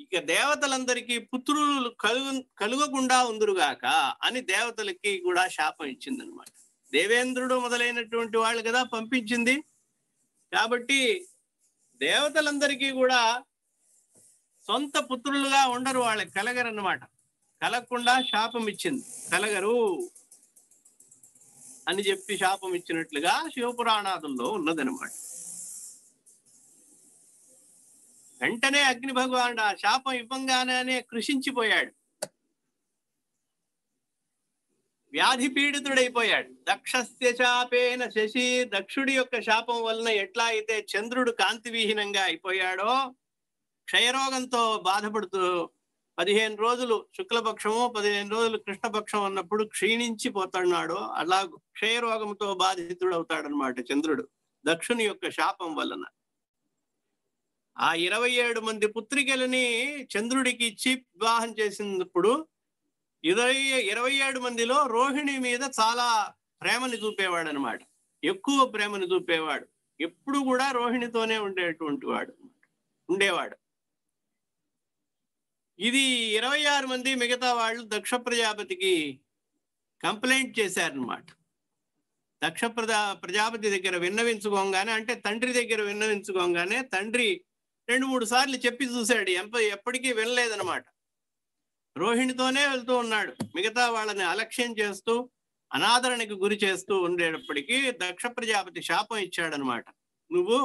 ఇక దేవతలందరికీ పుత్రులు కలుగకుండా ఉందురుగాక అని దేవతలకి కూడా శాపం ఇచ్చింది అనమాట. దేవేంద్రుడు మొదలైనటువంటి వాళ్ళు కదా పంపించింది. కాబట్టి దేవతలందరికీ కూడా సొంత పుత్రులుగా ఉండరు, వాళ్ళకి కలగరన్నమాట. కలగకుండా శాపం ఇచ్చింది, కలగరు అని చెప్పి శాపం ఇచ్చినట్లుగా శివపురాణాదుల్లో ఉన్నదనమాట. వెంటనే అగ్ని భగవానుడు ఆ శాపం ఇవ్వంగానే కృషించిపోయాడు, వ్యాధి పీడితుడైపోయాడు. దక్షస్య శాపేన శశి, దక్షుడి యొక్క శాపం వలన ఎట్లా అయితే చంద్రుడు కాంతి విహీనంగా అయిపోయాడో, క్షయరోగంతో బాధపడుతూ 15 రోజులు శుక్లపక్షము 15 రోజులు కృష్ణపక్షం అన్నప్పుడు క్షీణించిపోతున్నాడో, అలా క్షయరోగంతో బాధితుడు అవుతాడనమాట చంద్రుడు దక్షుని యొక్క శాపం వలన. ఆ 27 మంది పుత్రికలని చంద్రుడికి ఇచ్చి వివాహం చేసినప్పుడు 27 మందిలో రోహిణి మీద చాలా ప్రేమని చూపేవాడు అనమాట, ఎక్కువ ప్రేమని చూపేవాడు. ఎప్పుడు కూడా రోహిణితోనే ఉండేవాడు. ఇది 26 మంది మిగతా వాళ్ళు దక్ష ప్రజాపతికి కంప్లైంట్ చేశారనమాట. దక్ష ప్రజాపతి దగ్గర విన్నవించుకోగానే, అంటే తండ్రి దగ్గర విన్నవించుకోగానే తండ్రి 2-3 సార్లు చెప్పి చూశాడు, ఎప్పటికీ వినలేదనమాట. రోహిణితోనే వెళ్తూ ఉన్నాడు, మిగతా వాళ్ళని అలక్ష్యం చేస్తూ అనాదరణకు గురి చేస్తూ ఉండేటప్పటికీ దక్ష ప్రజాపతి శాపం ఇచ్చాడనమాట. నువ్వు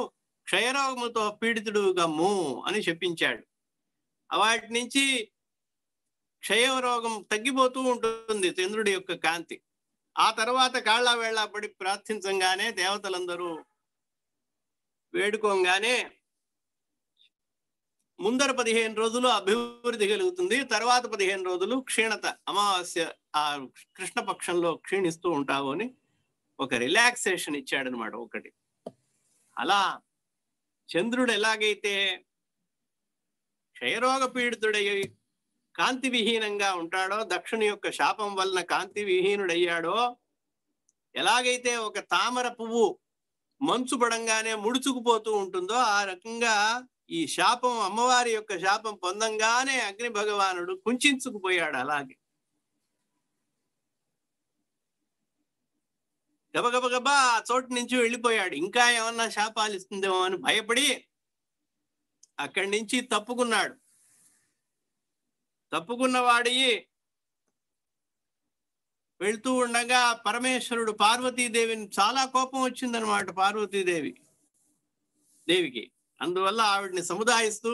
క్షయరోగముతో పీడితుడు గమ్ము అని చెప్పించాడు. వాటి నుంచి క్షయరోగం తగ్గిపోతూ ఉంటుంది చంద్రుడి యొక్క కాంతి. ఆ తర్వాత కాళ్ళ వేళ పడి ప్రార్థించంగానే, దేవతలందరూ వేడుకోగానే ముందర 15 రోజులు అభివృద్ధి కలుగుతుంది, తర్వాత 15 రోజులు క్షీణత, అమావాస్య ఆ కృష్ణపక్షంలో క్షీణిస్తూ ఉంటావు అని ఒక రిలాక్సేషన్ ఇచ్చాడనమాట ఒకటి. అలా చంద్రుడు ఎలాగైతే క్షయరోగ పీడితుడై కాంతి విహీనంగా ఉంటాడో, దక్షుని యొక్క శాపం వలన కాంతి విహీనుడయ్యాడో, ఎలాగైతే ఒక తామర పువ్వు మంచు పడంగానే ముడుచుకుపోతూ ఉంటుందో, ఆ రకంగా ఈ శాపం, అమ్మవారి యొక్క శాపం పొందంగానే అగ్ని భగవానుడు కుంచుకుపోయాడు. అలాగే గబగబా ఆ చోటు నుంచి వెళ్ళిపోయాడు. ఇంకా ఏమన్నా శాపాలు ఇస్తుందేమో అని భయపడి అక్కడి నుంచి తప్పుకున్నాడు. తప్పుకున్నవాడి వెళ్తూ ఉండగా పరమేశ్వరుడు పార్వతీదేవిని చాలా కోపం వచ్చిందనమాట పార్వతీదేవికి. అందువల్ల ఆవిడ్ని సముదాయిస్తూ,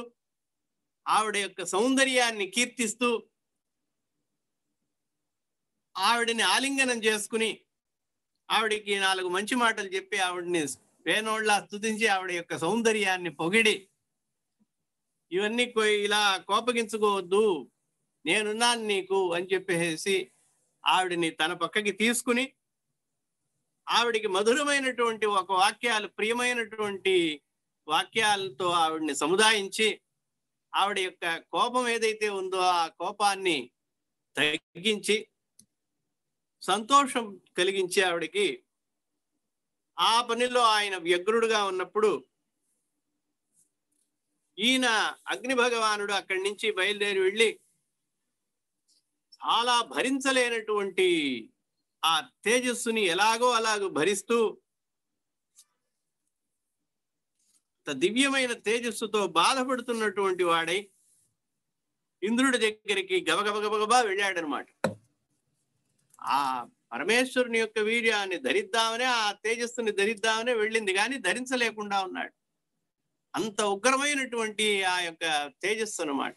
ఆవిడ యొక్క సౌందర్యాన్ని కీర్తిస్తూ, ఆవిడని ఆలింగనం చేసుకుని ఆవిడికి 4 మంచి మాటలు చెప్పి ఆవిడని వేణోళ్ళ స్తుతించి ఆవిడ యొక్క సౌందర్యాన్ని పొగిడి, ఇవన్నీ ఇలా కోపగించుకోవద్దు, నేనున్నాను నీకు అని చెప్పేసి ఆవిడని తన పక్కకి తీసుకుని ఆవిడికి మధురమైనటువంటి ఒక వాక్యాలు, ప్రియమైనటువంటి వాక్యాలతో ఆవిడ్ని సముదాయించి ఆవిడ యొక్క కోపం ఏదైతే ఉందో ఆ కోపాన్ని తగ్గించి సంతోషం కలిగించి ఆవిడకి ఆ పనిలో ఆయన వ్యగ్రుడుగా ఉన్నప్పుడు ఈయన అగ్ని భగవానుడు అక్కడి నుంచి బయలుదేరి వెళ్ళి చాలా భరించలేనటువంటి ఆ తేజస్సుని ఎలాగో అలాగో భరిస్తూ దివ్యమైన తేజస్సుతో బాధపడుతున్నటువంటి వాడై ఇంద్రుడి దగ్గరికి గబగబగబగబా వెళ్ళాడనమాట. ఆ పరమేశ్వరుని యొక్క వీర్యాన్ని ధరిద్దామనే, ఆ తేజస్సుని ధరిద్దామనే వెళ్ళింది, కానీ ధరించలేకుండా ఉన్నాడు. అంత ఉగ్రమైనటువంటి ఆ యొక్క తేజస్సు అన్నమాట.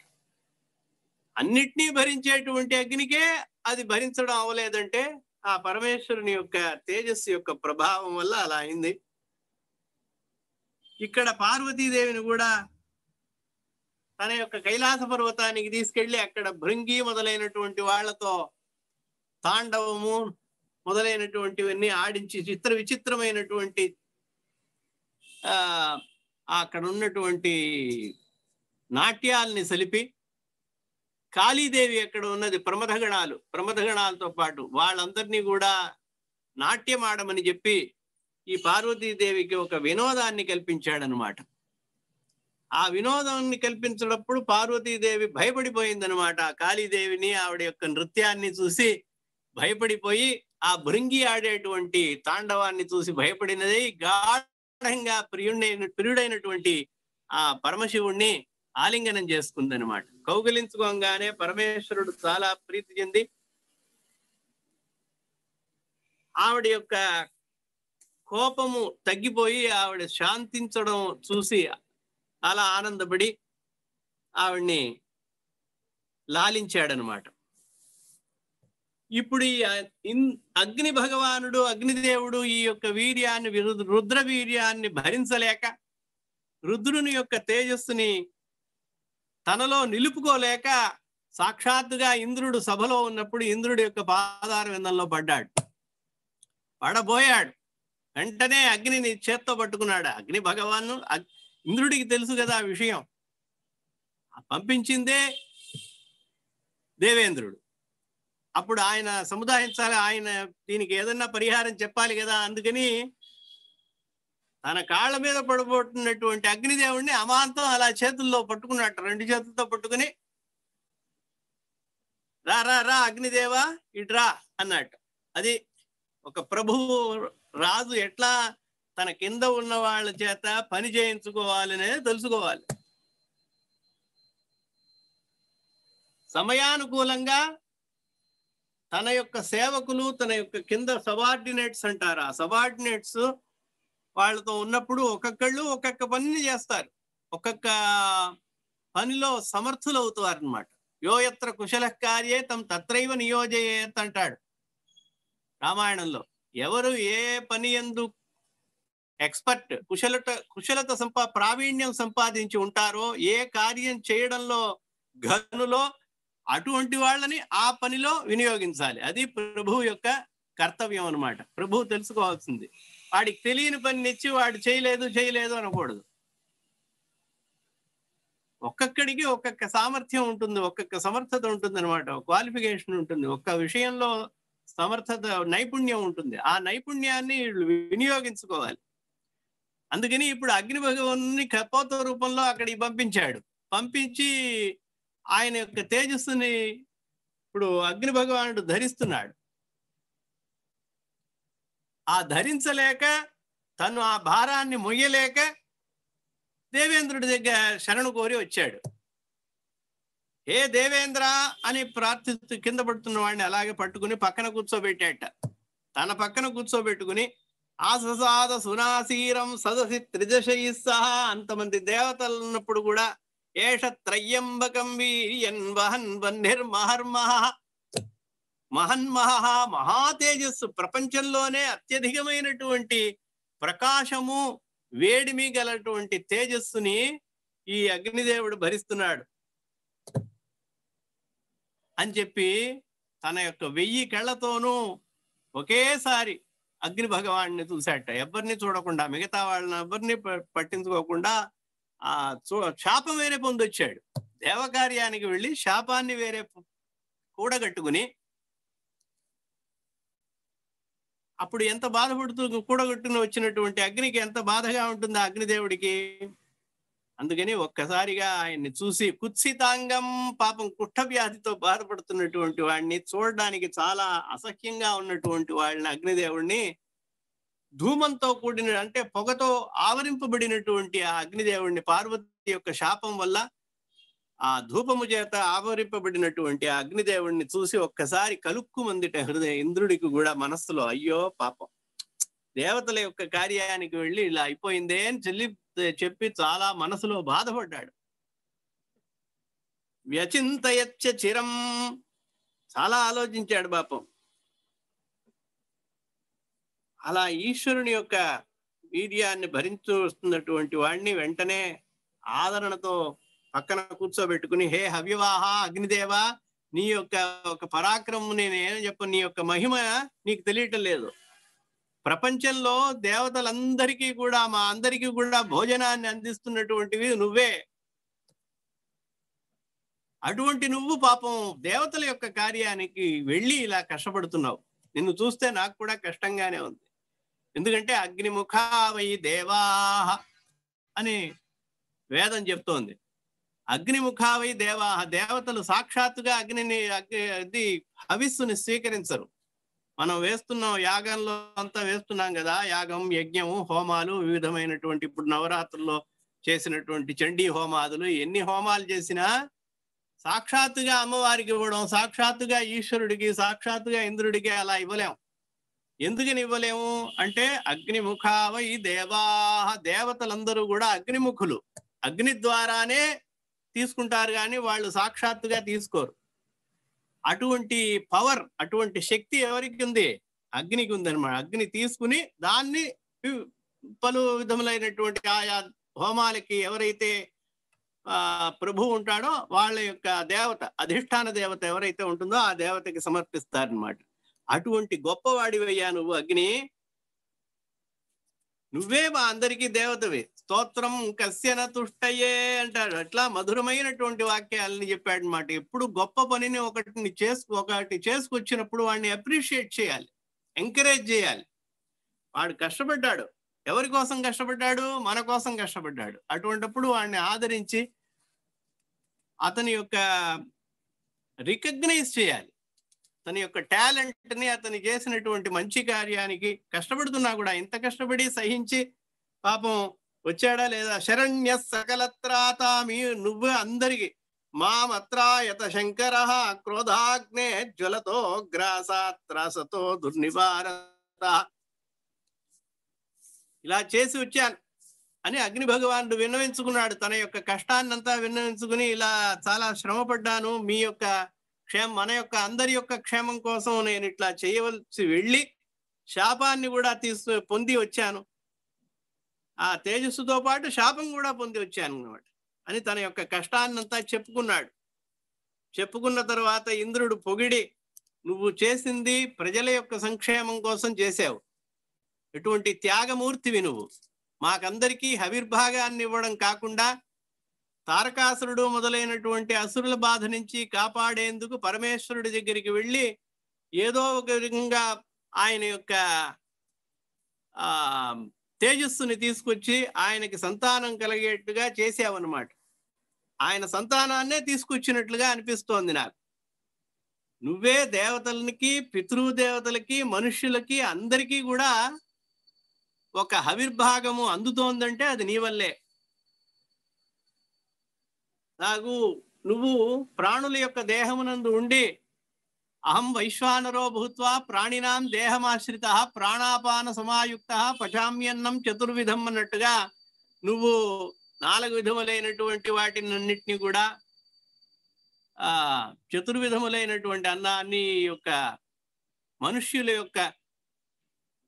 అన్నిటినీ భరించేటువంటి అగ్నికే అది భరించడం అవ్వలేదంటే ఆ పరమేశ్వరుని యొక్క తేజస్సు యొక్క ప్రభావం వల్ల అలా అయింది. ఇక్కడ పార్వతీదేవిని కూడా తన యొక్క కైలాస పర్వతానికి తీసుకెళ్లి అక్కడ భృంగి మొదలైనటువంటి వాళ్లతో తాండవము మొదలైనటువంటివన్నీ ఆడించి విచిత్రమైనటువంటి అక్కడ ఉన్నటువంటి నాట్యాల్ని సలిపి, కాళీదేవి అక్కడ ఉన్నది ప్రమథగణాలతో పాటు వాళ్ళందరినీ కూడా నాట్యం ఆడమని చెప్పి ఈ పార్వతీదేవికి ఒక వినోదాన్ని కల్పించాడనమాట. ఆ వినోదాన్ని కల్పించినప్పుడు పార్వతీదేవి భయపడిపోయిందనమాట. ఆ కాళీదేవిని, ఆవిడ యొక్క నృత్యాన్ని చూసి భయపడిపోయి ఆ భృంగి ఆడేటువంటి తాండవాన్ని చూసి భయపడినది. గాఢంగా ప్రియుడైనటువంటి ఆ పరమశివుణ్ణి ఆలింగనం చేసుకుందనమాట. కౌగిలించుకోగానే పరమేశ్వరుడు చాలా ప్రీతి చెంది ఆవిడ యొక్క కోపము తగ్గిపోయి ఆవిడ శాంతించడం చూసి అలా ఆనందపడి ఆవిడ్ని లాలించాడనమాట. ఇప్పుడు ఈ అగ్ని భగవానుడు, అగ్నిదేవుడు ఈ యొక్క వీర్యాన్ని, రుద్ర వీర్యాన్ని భరించలేక, రుద్రుని యొక్క తేజస్సుని తనలో నిలుపుకోలేక సాక్షాత్తుగా ఇంద్రుడు సభలో ఉన్నప్పుడు ఇంద్రుడి యొక్క పాదార విందంలో పడబోయాడు. వెంటనే అగ్నిని చేత్తో పట్టుకున్నాడు. అగ్ని భగవాను ఇంద్రుడికి తెలుసు కదా ఆ విషయం. పంపించిందే దేవేంద్రుడు. అప్పుడు ఆయన సముదాయించాలి, ఆయన దీనికి ఏదన్నా పరిహారం చెప్పాలి కదా. అందుకని తన కాళ్ళ మీద పడిపోతున్నటువంటి అగ్నిదేవుడిని అమాంతం అలా చేతుల్లో పట్టుకున్నట్టు, 2 చేతులతో పట్టుకుని రా రా రా అగ్నిదేవా ఇట్రా అన్నట్టు. అది ఒక ప్రభువు, రాజు ఎట్లా తన కింద ఉన్న వాళ్ళ చేత పని చేయించుకోవాలనేది తెలుసుకోవాలి. సమయానుకూలంగా తన యొక్క సేవకులు, తన యొక్క కింద సబార్డినేట్స్ అంటారు, ఆ సబార్డినేట్స్ వాళ్ళతో ఉన్నప్పుడు ఒక్కొక్క పనిని చేస్తారు, ఒక్కొక్క పనిలో సమర్థులు అవుతారు అనమాట. యో యత్ర కుశల కార్యే తం తత్రైవ నియోజయేత్ అంటాడు రామాయణంలో. ఎవరు ఏ పని యందు ఎక్స్పర్ట్, కుశలత ప్రావీణ్యం సంపాదించి ఉంటారో, ఏ కార్యం చేయడంలో ఘనులో, అటువంటి వాళ్ళని ఆ పనిలో వినియోగించాలి. అది ప్రభువు యొక్క కర్తవ్యం అన్నమాట. ప్రభువు తెలుసుకోవాల్సింది. వాడికి తెలియని పని ఇచ్చి వాడు చేయలేదు అనకూడదు. ఒక్కొక్కడికి ఒక్కొక్క సామర్థ్యం ఉంటుంది, ఒక్కొక్క సమర్థత ఉంటుంది అనమాట, క్వాలిఫికేషన్ ఉంటుంది, ఒక్క విషయంలో సమర్థత, నైపుణ్యం ఉంటుంది. ఆ నైపుణ్యాన్ని వినియోగించుకోవాలి. అందుకని ఇప్పుడు అగ్ని భగవాన్ని కపోత రూపంలో అక్కడికి పంపించి ఆయన యొక్క తేజస్సుని ఇప్పుడు అగ్ని భగవానుడు ధరిస్తున్నాడు. ఆ ధరించలేక, తను ఆ భారాన్ని మొయ్యలేక దేవేంద్రుడి దగ్గర శరణు కోరి వచ్చాడు. ఏ దేవేంద్ర అని ప్రార్థిస్తూ కింద పడుతున్న వాడిని అలాగే పట్టుకుని పక్కన కూర్చోబెట్టాట. తన పక్కన కూర్చోబెట్టుకుని ఆససాద సునాసీరం సదసి త్రిదశై సహా, అంతమంది దేవతలు ఉన్నప్పుడు కూడా ఏష త్రయంబకం వీర్యన్ వహన్ వన్నిర్మహర్మహ, మహన్మహ, మహాతేజస్సు, ప్రపంచంలోనే అత్యధికమైనటువంటి ప్రకాశము, వేడిమి గలటువంటి తేజస్సుని ఈ అగ్నిదేవుడు భరిస్తున్నాడు అని చెప్పి తన యొక్క 1000 కళ్ళతోనూ ఒకేసారి అగ్ని భగవాన్ని చూశాట. ఎవరిని చూడకుండా, మిగతా వాళ్ళని ఎవరిని పట్టించుకోకుండా ఆ శాపం వేరే పొందొచ్చాడు. దేవకార్యానికి వెళ్ళి శాపాన్ని వేరే కూడగట్టుకుని అప్పుడు ఎంత బాధపడుతూ కూడగొట్టుకుని వచ్చినటువంటి అగ్నికి ఎంత బాధగా ఉంటుంది ఆ అగ్నిదేవుడికి. అందుకని ఒక్కసారిగా ఆయన్ని చూసి కుత్సితాంగం, పాపం కుష్ఠవ్యాధితో బాధపడుతున్నటువంటి వాడిని, చూడడానికి చాలా అసహ్యంగా ఉన్నటువంటి వాళ్ళని, అగ్నిదేవుడిని ధూమంతో కూడిన అంటే పొగతో ఆవరింపబడినటువంటి ఆ అగ్నిదేవుడిని పార్వతి యొక్క శాపం వల్ల ఆ ధూపము చేత ఆవరింపబడినటువంటి ఆ అగ్నిదేవుడిని చూసి ఒక్కసారి కలుక్కుమందిట హృదయం. ఇంద్రుడికి కూడా మనస్సులో అయ్యో పాపం, దేవతల యొక్క కార్యానికి వెళ్ళి ఇలా అయిపోయిందే అని చెప్పి చాలా మనసులో బాధపడ్డాడు. వ్యచింతయచ్చ చిరం, చాలా ఆలోచించాడు పాపం. అలా ఈశ్వరుని యొక్క వీర్యాన్ని భరించు వస్తున్నటువంటి వాడిని వెంటనే ఆదరణతో పక్కన కూర్చోబెట్టుకుని, హే హవ్యవాహ అగ్నిదేవ, నీ యొక్క ఒక పరాక్రమం నేనేం చెప్పను, నీ యొక్క మహిమ నీకు తెలియటం లేదు. ప్రపంచంలో దేవతలందరికీ కూడా, మా అందరికీ కూడా భోజనాన్ని అందిస్తున్నటువంటివి నువ్వే. అటువంటి నువ్వు పాపం దేవతల యొక్క కార్యానికి వెళ్ళి ఇలా కష్టపడుతున్నావు. నిన్ను చూస్తే నాకు కూడా కష్టంగానే ఉంది. ఎందుకంటే అగ్నిముఖావై దేవాహ అని వేదం చెప్తోంది. అగ్నిముఖావై దేవాహ, దేవతలు సాక్షాత్తుగా అగ్ని హవిస్సుని స్వీకరించరు. మనం వేస్తున్నాం, యాగంలో అంతా వేస్తున్నాం కదా, యాగం, యజ్ఞము, హోమాలు, వివిధమైనటువంటి ఇప్పుడు నవరాత్రుల్లో చేసినటువంటి చండీ హోమాదులు, ఎన్ని హోమాలు చేసినా సాక్షాత్తుగా అమ్మవారికి ఇవ్వడం, సాక్షాత్తుగా ఈశ్వరుడికి, సాక్షాత్తుగా ఇంద్రుడికి అలా ఇవ్వలేం. ఎందుకని ఇవ్వలేము అంటే అగ్నిముఖావై దేవాహ, దేవతలందరూ కూడా అగ్నిముఖులు, అగ్ని ద్వారానే తీసుకుంటారు కానీ వాళ్ళు సాక్షాత్తుగా తీసుకోరు. అటువంటి పవర్, అటువంటి శక్తి ఎవరికి ఉంది? అగ్నికి ఉందన్నమాట. అగ్ని తీసుకుని దాన్ని పలు విధములైనటువంటి ఆయా హోమాలకి ఎవరైతే ప్రభువు ఉంటాడో వాళ్ళ యొక్క దేవత, అధిష్టాన దేవత ఎవరైతే ఉంటుందో ఆ దేవతకి సమర్పిస్తారనమాట. అటువంటి గొప్పవాడివయ్యా నువ్వు అగ్ని, నువ్వే మా అందరికీ దేవతవి. స్తోత్రం కస్యన తుష్టయే అంటాడు. అట్లా మధురమైనటువంటి వాక్యాలని చెప్పాడు అనమాట. ఎప్పుడు గొప్ప పనిని ఒకటి చేసుకొచ్చినప్పుడు వాడిని అప్రిషియేట్ చేయాలి, ఎంకరేజ్ చేయాలి. వాడు కష్టపడ్డాడు, ఎవరి కోసం కష్టపడ్డాడు? మన కోసం కష్టపడ్డాడు. అటువంటిప్పుడు వాడిని ఆదరించి అతని యొక్క రికగ్నైజ్ చేయాలి, తన యొక్క టాలెంట్ ని, అతని చేసినటువంటి మంచి కార్యానికి. కష్టపడుతున్నా కూడా ఇంత కష్టపడి సహించి పాపం వచ్చాడా లేదా? శరణ్య సకలత్రాతామి, నువ్వు అందరికి మామత్రాయత శంకర క్రోధాగ్నే జ్వలతో గ్రాసాత్రాసతో దుర్నివారత, ఇలా చేసి వచ్చాను అని అగ్ని భగవానుడు విన్నవించుకున్నాడు. తన యొక్క కష్టాన్నంతా విన్నవించుకుని, ఇలా చాలా శ్రమపడ్డాను, మీ యొక్క మన యొక్క అందరి యొక్క క్షేమం కోసం నేను ఇట్లా చేయవలసి వెళ్ళి శాపాన్ని కూడా పొంది వచ్చాను, ఆ తేజస్సుతో పాటు శాపం కూడా పొంది వచ్చాను అన్నమాట అని తన యొక్క కష్టాన్నంతా చెప్పుకున్నాడు. చెప్పుకున్న తర్వాత ఇంద్రుడు పొగిడి, నువ్వు చేసింది ప్రజల యొక్క సంక్షేమం కోసం చేసావు, ఎటువంటి త్యాగమూర్తివి నువ్వు. మాకందరికీ హవిర్భాగాన్ని ఇవ్వడం కాకుండా తారకాసురుడు మొదలైనటువంటి అసురుల బాధ నుంచి కాపాడేందుకు పరమేశ్వరుడి దగ్గరికి వెళ్ళి ఏదో ఒక విధంగా ఆయన యొక్క తేజస్సుని తీసుకొచ్చి ఆయనకి సంతానం కలిగేట్టుగా చేసావన్నమాట. ఆయన సంతానాన్నే తీసుకొచ్చినట్లుగా అనిపిస్తోంది నాకు. నువ్వే దేవతలకి, పితృదేవతలకి, మనుష్యులకి అందరికీ కూడా ఒక హవిర్భాగము అందుతోందంటే అది నీ వల్లే. నువ్వు ప్రాణుల యొక్క దేహమునందు ఉండి అహం వైశ్వానరో భూత్వా ప్రాణినాం దేహమాశ్రిత ప్రాణాపాన సమాయుక్త పచామ్యన్నం చతుర్విధం అన్నట్టుగా నువ్వు 4 విధములైనటువంటి వాటినన్నిటినీ కూడా చతుర్విధములైనటువంటి అన్నాన్ని యొక్క మనుష్యుల యొక్క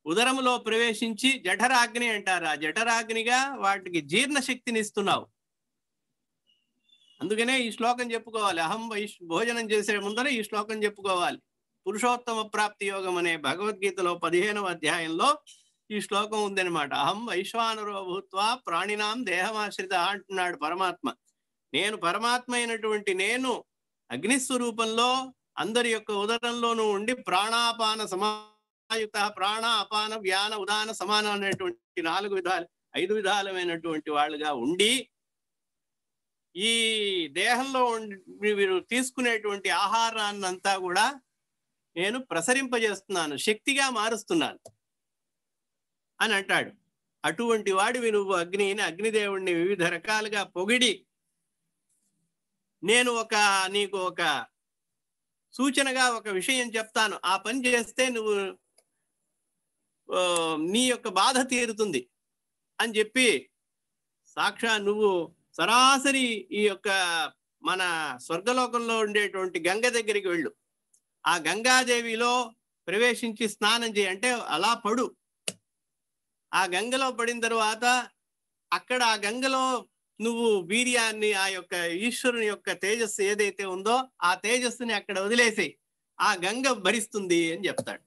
ఉదరములో ప్రవేశించి జఠరాగ్ని అంటారు, ఆ జఠరాగ్నిగా వాటికి జీర్ణశక్తిని ఇస్తున్నావు. అందుకనే ఈ శ్లోకం చెప్పుకోవాలి. అహం భోజనం చేసే ముందర ఈ శ్లోకం చెప్పుకోవాలి. పురుషోత్తమ ప్రాప్తి యోగం అనే భగవద్గీతలో 15వ అధ్యాయంలో ఈ శ్లోకం ఉందన్నమాట. అహం వైశ్వానరో భూత్వా ప్రాణినాం దేహమాశ్రిత అంటున్నాడు పరమాత్మ. నేను పరమాత్మ అయినటువంటి నేను అగ్నిస్వరూపంలో అందరి యొక్క ఉదరంలోనూ ఉండి ప్రాణాపాన ప్రాణాయుత, ప్రాణ అపాన వ్యాన ఉదాన సమానం అనేటువంటి 4 విధాలు 5 విధాలమైనటువంటి వాళ్ళుగా ఉండి ఈ దేహంలో వీరు తీసుకునేటువంటి ఆహారాన్నంతా కూడా నేను ప్రసరింపజేస్తున్నాను, శక్తిగా మారుస్తున్నాను అని అంటాడు. అటువంటి వాడివి నువ్వు అగ్నిదేవుణ్ణి వివిధ రకాలుగా పొగిడి, నేను నీకు ఒక సూచనగా ఒక విషయం చెప్తాను, ఆ పని చేస్తే నువ్వు నీ యొక్క బాధ తీరుతుంది అని చెప్పి నువ్వు సరాసరి ఈ యొక్క మన స్వర్గలోకంలో ఉండేటువంటి గంగ దగ్గరికి వెళ్ళు. ఆ గంగాదేవిలో ప్రవేశించి స్నానం చేయి అంటే అలా పడు. ఆ గంగలో పడిన తర్వాత అక్కడ ఆ గంగలో నువ్వు వీర్యాన్ని, ఆ యొక్క ఈశ్వరుని యొక్క తేజస్సు ఏదైతే ఉందో ఆ తేజస్సుని అక్కడ వదిలేసి ఆ గంగ భరిస్తుంది అని చెప్తాడు.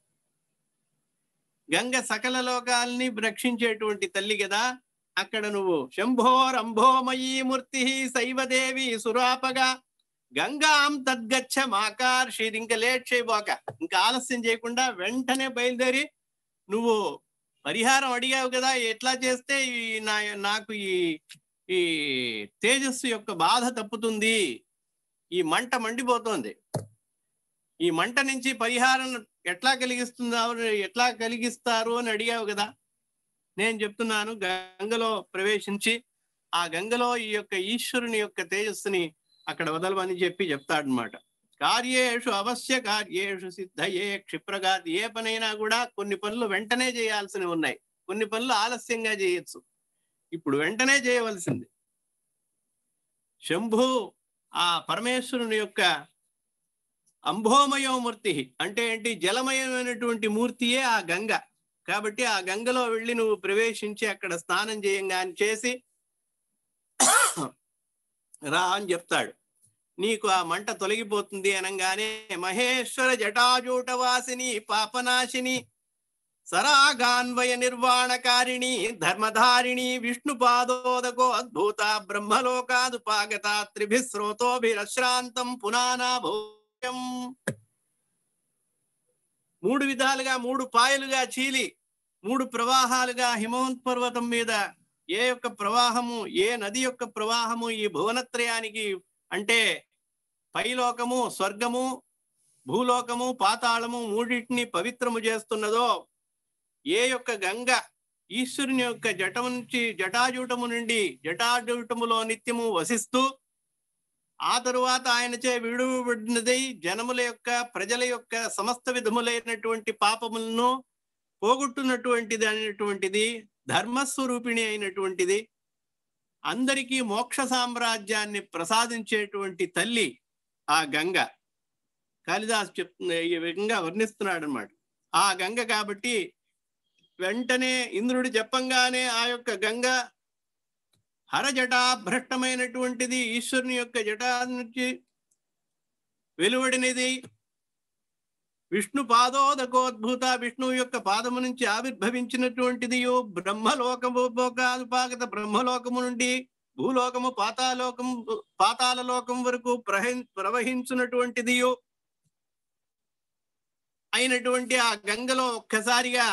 గంగ సకల లోకాలని రక్షించేటువంటి తల్లి కదా. అక్కడ నువ్వు శంభోరంభోమయీ మూర్తి శైవదేవి సురాపగా గంగాం తద్గచ్చ మాకార్షి, ఇంకా లేట్ చేయబోక, ఇంకా ఆలస్యం చేయకుండా వెంటనే బయలుదేరి నువ్వు పరిహారం అడిగావు కదా, ఎట్లా చేస్తే నాకు ఈ తేజస్సు యొక్క బాధ తప్పుతుంది, ఈ మంట మండిపోతోంది, ఈ మంట నుంచి పరిహారం ఎట్లా కలిగిస్తారు అని అడిగావు కదా. నేను చెప్తున్నాను, గంగలో ప్రవేశించి ఆ గంగలో ఈ యొక్క ఈశ్వరుని యొక్క తేజస్సుని అక్కడ వదలమని చెప్తాడనమాట. కార్యేషు అవశ్య కార్యేషు సిద్ధయే క్షిప్రగా. ఏ పనైనా కూడా కొన్ని పనులు వెంటనే చేయాల్సినవి ఉన్నాయి, కొన్ని పనులు ఆలస్యంగా చేయొచ్చు, ఇప్పుడు వెంటనే చేయవలసింది. శంభు ఆ పరమేశ్వరుని యొక్క అంభోమయో మూర్తి అంటే ఏంటి, జలమయమైనటువంటి మూర్తియే ఆ గంగ. కాబట్టి ఆ గంగలో వెళ్ళి నువ్వు ప్రవేశించి అక్కడ స్నానం చేసి రా అని చెప్తాడు. నీకు ఆ మంట తొలగిపోతుంది అనగానే మహేశ్వర జటాజూటవాసిని పాపనాశిని సరాగాన్వయ నిర్వాణకారిణి ధర్మధారిణి విష్ణుపాదోదకో అద్భుత బ్రహ్మలోకాదుపాగత త్రిభిశ్రోతోభిరశ్రాంతం పునానా భోజం. 3 విధాలుగా 3 పాయలుగా చీలి 3 ప్రవాహాలుగా హిమవంత్ పర్వతం మీద ఏ యొక్క ప్రవాహము, ఏ నది యొక్క ప్రవాహము ఈ భువనత్రయానికి అంటే పైలోకము, స్వర్గము, భూలోకము, పాతాళము మూడింటిని పవిత్రము చేస్తున్నదో, ఏ యొక్క గంగ ఈశ్వరుని యొక్క జటాజూటము నుండి జటాజూటములో నిత్యము వసిస్తూ ఆ తరువాత ఆయనచే విడువబడినదై జనముల యొక్క ప్రజల యొక్క సమస్త విధములైనటువంటి పాపములను పోగొట్టున్నటువంటిది అనేటువంటిది ధర్మస్వరూపిణి అయినటువంటిది, అందరికీ మోక్ష సామ్రాజ్యాన్ని ప్రసాదించేటువంటి తల్లి ఆ గంగ. కాళిదాసు చెప్తున్న ఈ విధంగా వర్ణిస్తున్నాడు అన్నమాట. ఆ గంగ కాబట్టి వెంటనే ఇంద్రుడు చెప్పంగానే ఆ యొక్క గంగ హరజటా భ్రష్టమైనటువంటిది, ఈశ్వరుని యొక్క జటా నుంచి వెలువడినది, విష్ణు పాదోదకోద్భుత విష్ణువు యొక్క పాదము నుంచి ఆవిర్భవించినటువంటిది, బ్రహ్మలోకముపాగత బ్రహ్మలోకము నుండి భూలోకము పాతాళ లోకం వరకు ప్రవహించినటువంటిది అయినటువంటి ఆ గంగలో ఒక్కసారిగా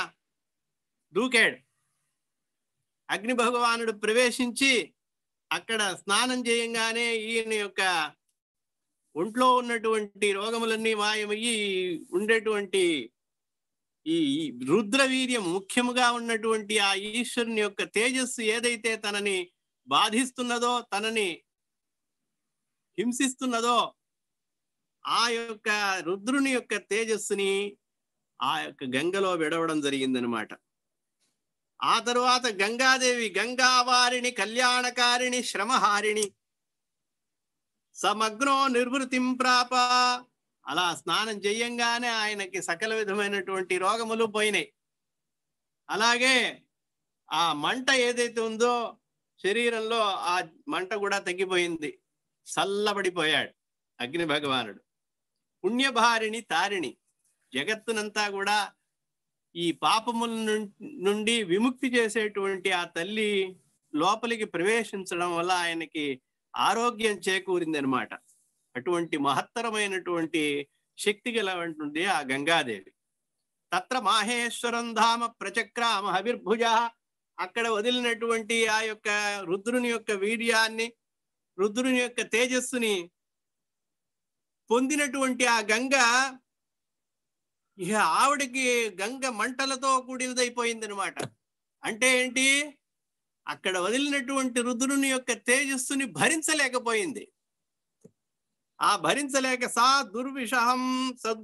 దూకాడు. అగ్ని భగవానుడు ప్రవేశించి అక్కడ స్నానం చేయంగానే ఈయన యొక్క ఒంట్లో ఉన్నటువంటి రోగములన్నీ మాయమయ్యి ఉండేటువంటి ఈ రుద్రవీర్యం ముఖ్యముగా ఉన్నటువంటి ఆ ఈశ్వరుని యొక్క తేజస్సు ఏదైతే తనని బాధిస్తున్నదో, తనని హింసిస్తున్నదో, ఆ యొక్క రుద్రుని యొక్క తేజస్సుని ఆ యొక్క గంగలో విడవడం జరిగిందనమాట. ఆ తరువాత గంగాదేవి గంగావారిణి కళ్యాణకారిణి శ్రమహారిణి సమగ్నో నిర్వృతిం ప్రాప. అలా స్నానం చెయ్యంగానే ఆయనకి సకల విధమైనటువంటి రోగములు పోయినాయి. అలాగే ఆ మంట ఏదైతే ఉందో శరీరంలో ఆ మంట కూడా తగ్గిపోయింది, చల్లబడిపోయాడు అగ్ని భగవానుడు. పుణ్యభారిణి తారిణి, జగత్తునంతా కూడా ఈ పాపముల నుండి విముక్తి చేసేటువంటి ఆ తల్లి లోపలికి ప్రవేశించడం వల్ల ఆయనకి ఆరోగ్యం చేకూరింది అనమాట. అటువంటి మహత్తరమైనటువంటి శక్తి గలవంటుంది ఆ గంగాదేవి. తత్ర మాహేశ్వరం ధామ ప్రచక్రామ హవిర్భుజ. అక్కడ వదిలినటువంటి ఆ యొక్క రుద్రుని యొక్క వీర్యాన్ని, రుద్రుని యొక్క తేజస్సుని పొందినటువంటి ఆ గంగ ఇక ఆవిడికి గంగ మంటలతో కూడినదైపోయింది అనమాట. అంటే ఏంటి, అక్కడ వదిలినటువంటి రుద్రుని యొక్క తేజస్సుని భరించలేకపోయింది. ఆ భరించలేక సా దుర్విషహం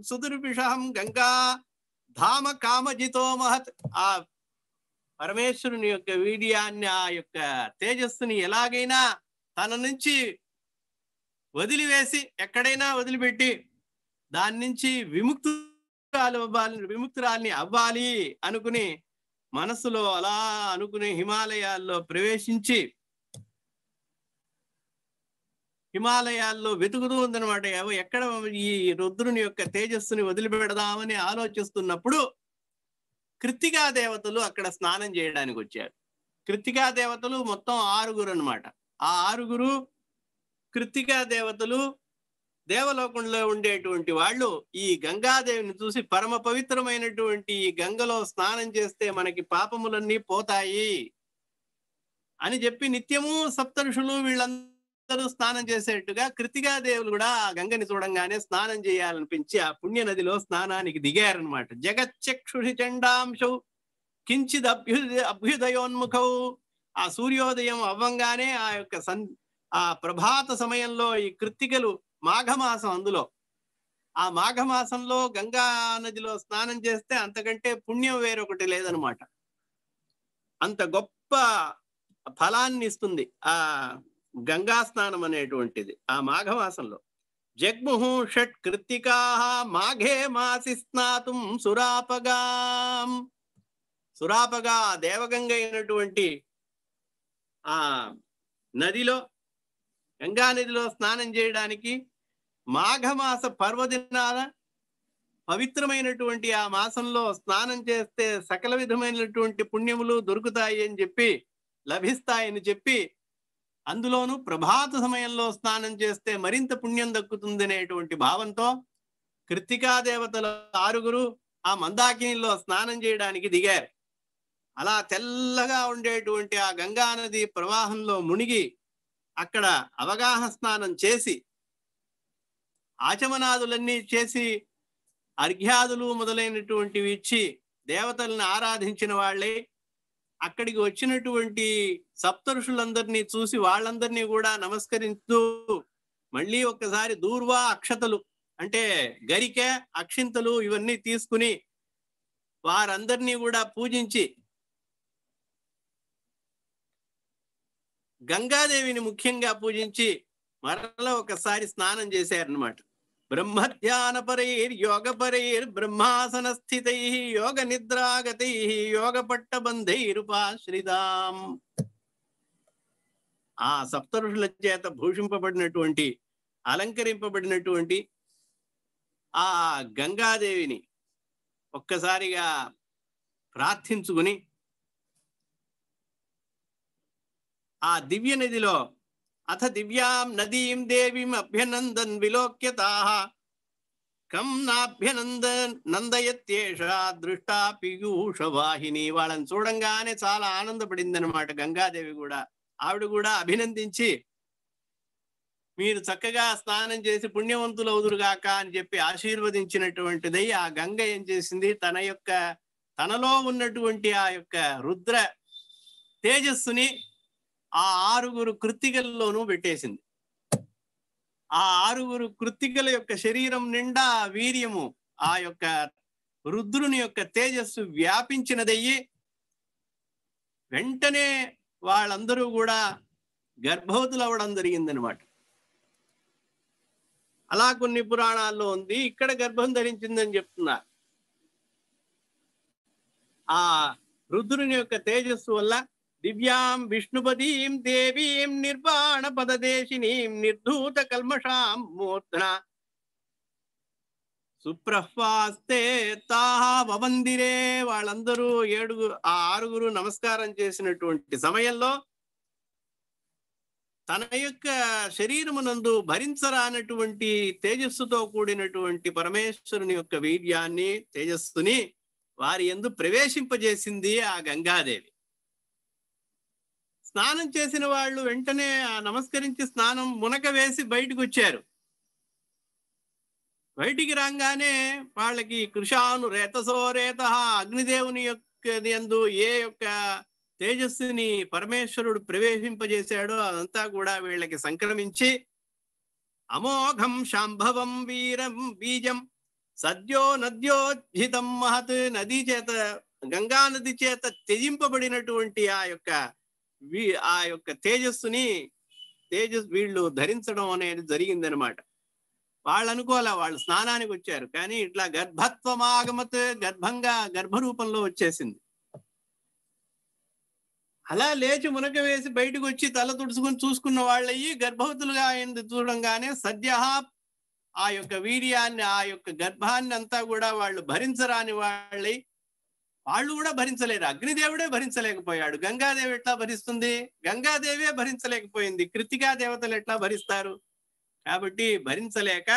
సుదుర్విషహం గంగా ధామ కామజితో మహత్. ఆ పరమేశ్వరుని యొక్క వీర్యాన్ని, ఆ యొక్క తేజస్సుని ఎలాగైనా తన నుంచి వదిలివేసి, ఎక్కడైనా వదిలిపెట్టి దాని నుంచి విముక్తురాల్ని అవ్వాలి అనుకుని మనసులో అలా అనుకుని హిమాలయాల్లో ప్రవేశించి హిమాలయాల్లో వెతుకుతూ ఉందన్నమాట. ఎక్కడ ఈ రుద్రుని యొక్క తేజస్సుని వదిలిపెడదామని ఆలోచిస్తున్నప్పుడు కృత్తికా దేవతలు అక్కడ స్నానం చేయడానికి వచ్చారు. కృత్తికా దేవతలు మొత్తం 6 అన్నమాట. ఆ 6 కృత్తికా దేవతలు దేవలోకంలో ఉండేటువంటి వాళ్ళు ఈ గంగాదేవిని చూసి పరమ పవిత్రమైనటువంటి ఈ గంగలో స్నానం చేస్తే మనకి పాపములన్నీ పోతాయి అని చెప్పి నిత్యము సప్తఋషులు వీళ్ళందరూ స్నానం చేసేట్టుగా కృత్తికా దేవులు కూడా ఆ గంగని చూడంగానే స్నానం చేయాలనిపించి ఆ పుణ్య నదిలో స్నానానికి దిగారనమాట. జగచ్చక్షుషి చండాంశౌ కించిద్ అభ్యుదయోన్ముఖౌ. ఆ సూర్యోదయం అవ్వంగానే ఆ యొక్క ఆ ప్రభాత సమయంలో ఈ కృత్తికలు మాఘమాసం, అందులో ఆ మాఘమాసంలో గంగా నదిలో స్నానం చేస్తే అంతకంటే పుణ్యం వేరొకటి లేదనమాట. అంత గొప్ప ఫలాన్ని ఇస్తుంది ఆ గంగా స్నానం అనేటువంటిది ఆ మాఘమాసంలో. జగ్ముహు షట్ కృత్తికా మాఘే మాసి స్నాతుం సురాపగాం. సురాపగా దేవగంగ అయినటువంటి ఆ నదిలో, గంగా నదిలో స్నానం చేయడానికి మాఘమాస పర్వదినాల పవిత్రమైనటువంటి ఆ మాసంలో స్నానం చేస్తే సకల విధమైనటువంటి పుణ్యములు దొరుకుతాయి అని చెప్పి, లభిస్తాయని చెప్పి, అందులోనూ ప్రభాత సమయంలో స్నానం చేస్తే మరింత పుణ్యం దక్కుతుంది అనేటువంటి భావంతో కృత్తికా దేవతలు 6 ఆ మందాకినిలో స్నానం చేయడానికి దిగారు. అలా తెల్లగా ఉండేటువంటి ఆ గంగా నది ప్రవాహంలో మునిగి అక్కడ అవగాహన స్నానం చేసి ఆచమనాదులన్నీ చేసి అర్ఘ్యాదులు మొదలైనటువంటివి ఇచ్చి దేవతలను ఆరాధించిన వాళ్ళే అక్కడికి వచ్చినటువంటి సప్తఋషులందరినీ చూసి వాళ్ళందరినీ కూడా నమస్కరిస్తూ మళ్ళీ ఒక్కసారి దూర్వా అక్షతలు అంటే గరిక, అక్షింతలు ఇవన్నీ తీసుకుని వారందరినీ కూడా పూజించి గంగాదేవిని ముఖ్యంగా పూజించి మరలా ఒకసారి స్నానం చేశారనమాట. బ్రహ్మధ్యానపరైర్ యోగపరైర్ బ్రహ్మాసన స్థితై యోగ నిద్రాగతై యోగ పట్టబంధైరుపాశ్రితాం. ఆ సప్తఋషుల చేత భూషింపబడినటువంటి, అలంకరింపబడినటువంటి ఆ గంగాదేవిని ఒక్కసారిగా ప్రార్థించుకుని ఆ దివ్య నదిలో అథ దివ్యాం నదీం దేవీం అభ్యనందన్ విలోక్యతాః కం నందయత్యేష దృష్టా పీయూష వాహిని. వాళ్ళని చూడంగానే చాలా ఆనందపడింది అనమాట గంగాదేవి కూడా. ఆవిడ కూడా అభినందించి మీరు చక్కగా స్నానం చేసి పుణ్యవంతులు అవుదురుగాక అని చెప్పి ఆశీర్వదించినటువంటిదై ఆ గంగ ఏం చేసింది, తనలో ఉన్నటువంటి ఆ యొక్క రుద్ర తేజస్సుని ఆ 6 కృత్తికల్లోనూ పెట్టేసింది. ఆ 6 కృత్తికల యొక్క శరీరం నిండా వీర్యము, ఆ యొక్క రుద్రుని యొక్క తేజస్సు వ్యాపించినదయ్యి వెంటనే వాళ్ళందరూ కూడా గర్భవతులు అవ్వడం జరిగిందనమాట. అలా కొన్ని పురాణాల్లో ఉంది, ఇక్కడ గర్భం ధరించిందని చెప్తున్నారు. ఆ రుద్రుని యొక్క తేజస్సు వల్ల దివ్యాం విష్ణుపదీం దేవీం నిర్వాణ పదదేశినీం నిర్ధూత కల్మషాం మూర్ధన సుప్రహ్వాస్తే తాహవందిరే. వాళ్ళందరూ 6 నమస్కారం చేసినటువంటి సమయంలో తన యొక్క శరీరమునందు భరించరానటువంటి తేజస్సుతో కూడినటువంటి పరమేశ్వరుని యొక్క వీర్యాన్ని, తేజస్సుని వారి యందు ప్రవేశింపజేసింది ఆ గంగాదేవి. స్నానం చేసిన వాళ్ళు వెంటనే నమస్కరించి స్నానం మునక వేసి బయటకు వచ్చారు. బయటికి రాగానే వాళ్ళకి కృషాను రేతసోరేత, అగ్నిదేవుని యొక్క యందు ఏ యొక్క తేజస్సుని పరమేశ్వరుడు ప్రవేశింపజేశాడో అదంతా కూడా వీళ్ళకి సంక్రమించి అమోఘం శాంభవం వీరం బీజం సద్యో నద్యోజ్జితం మహత్, నదీ చేత గంగా నది చేత త్యజింపబడినటువంటి ఆ యొక్క తేజస్సుని వీళ్ళు ధరించడం అనేది జరిగిందనమాట. వాళ్ళు అనుకోలే, వాళ్ళు స్నానానికి వచ్చారు, కానీ ఇట్లా గర్భత్వమాగమత్, గర్భరూపంలో వచ్చేసింది. అలా లేచి మునక వేసి బయటకు వచ్చి తల తుడుచుకుని చూసుకున్న వాళ్ళయ్యి గర్భవతులుగా అయింది చూడంగానే సద్య ఆ యొక్క వీర్యాన్ని, ఆ యొక్క గర్భాన్ని అంతా కూడా వాళ్ళు భరించరాని వాళ్ళై, వాళ్ళు కూడా భరించలేరు. అగ్నిదేవుడే భరించలేకపోయాడు. గంగాదేవి ఎట్లా భరిస్తుంది? గంగాదేవే భరించలేకపోయింది. కృతికా దేవతలు ఎట్లా భరిస్తారు? కాబట్టి భరించలేక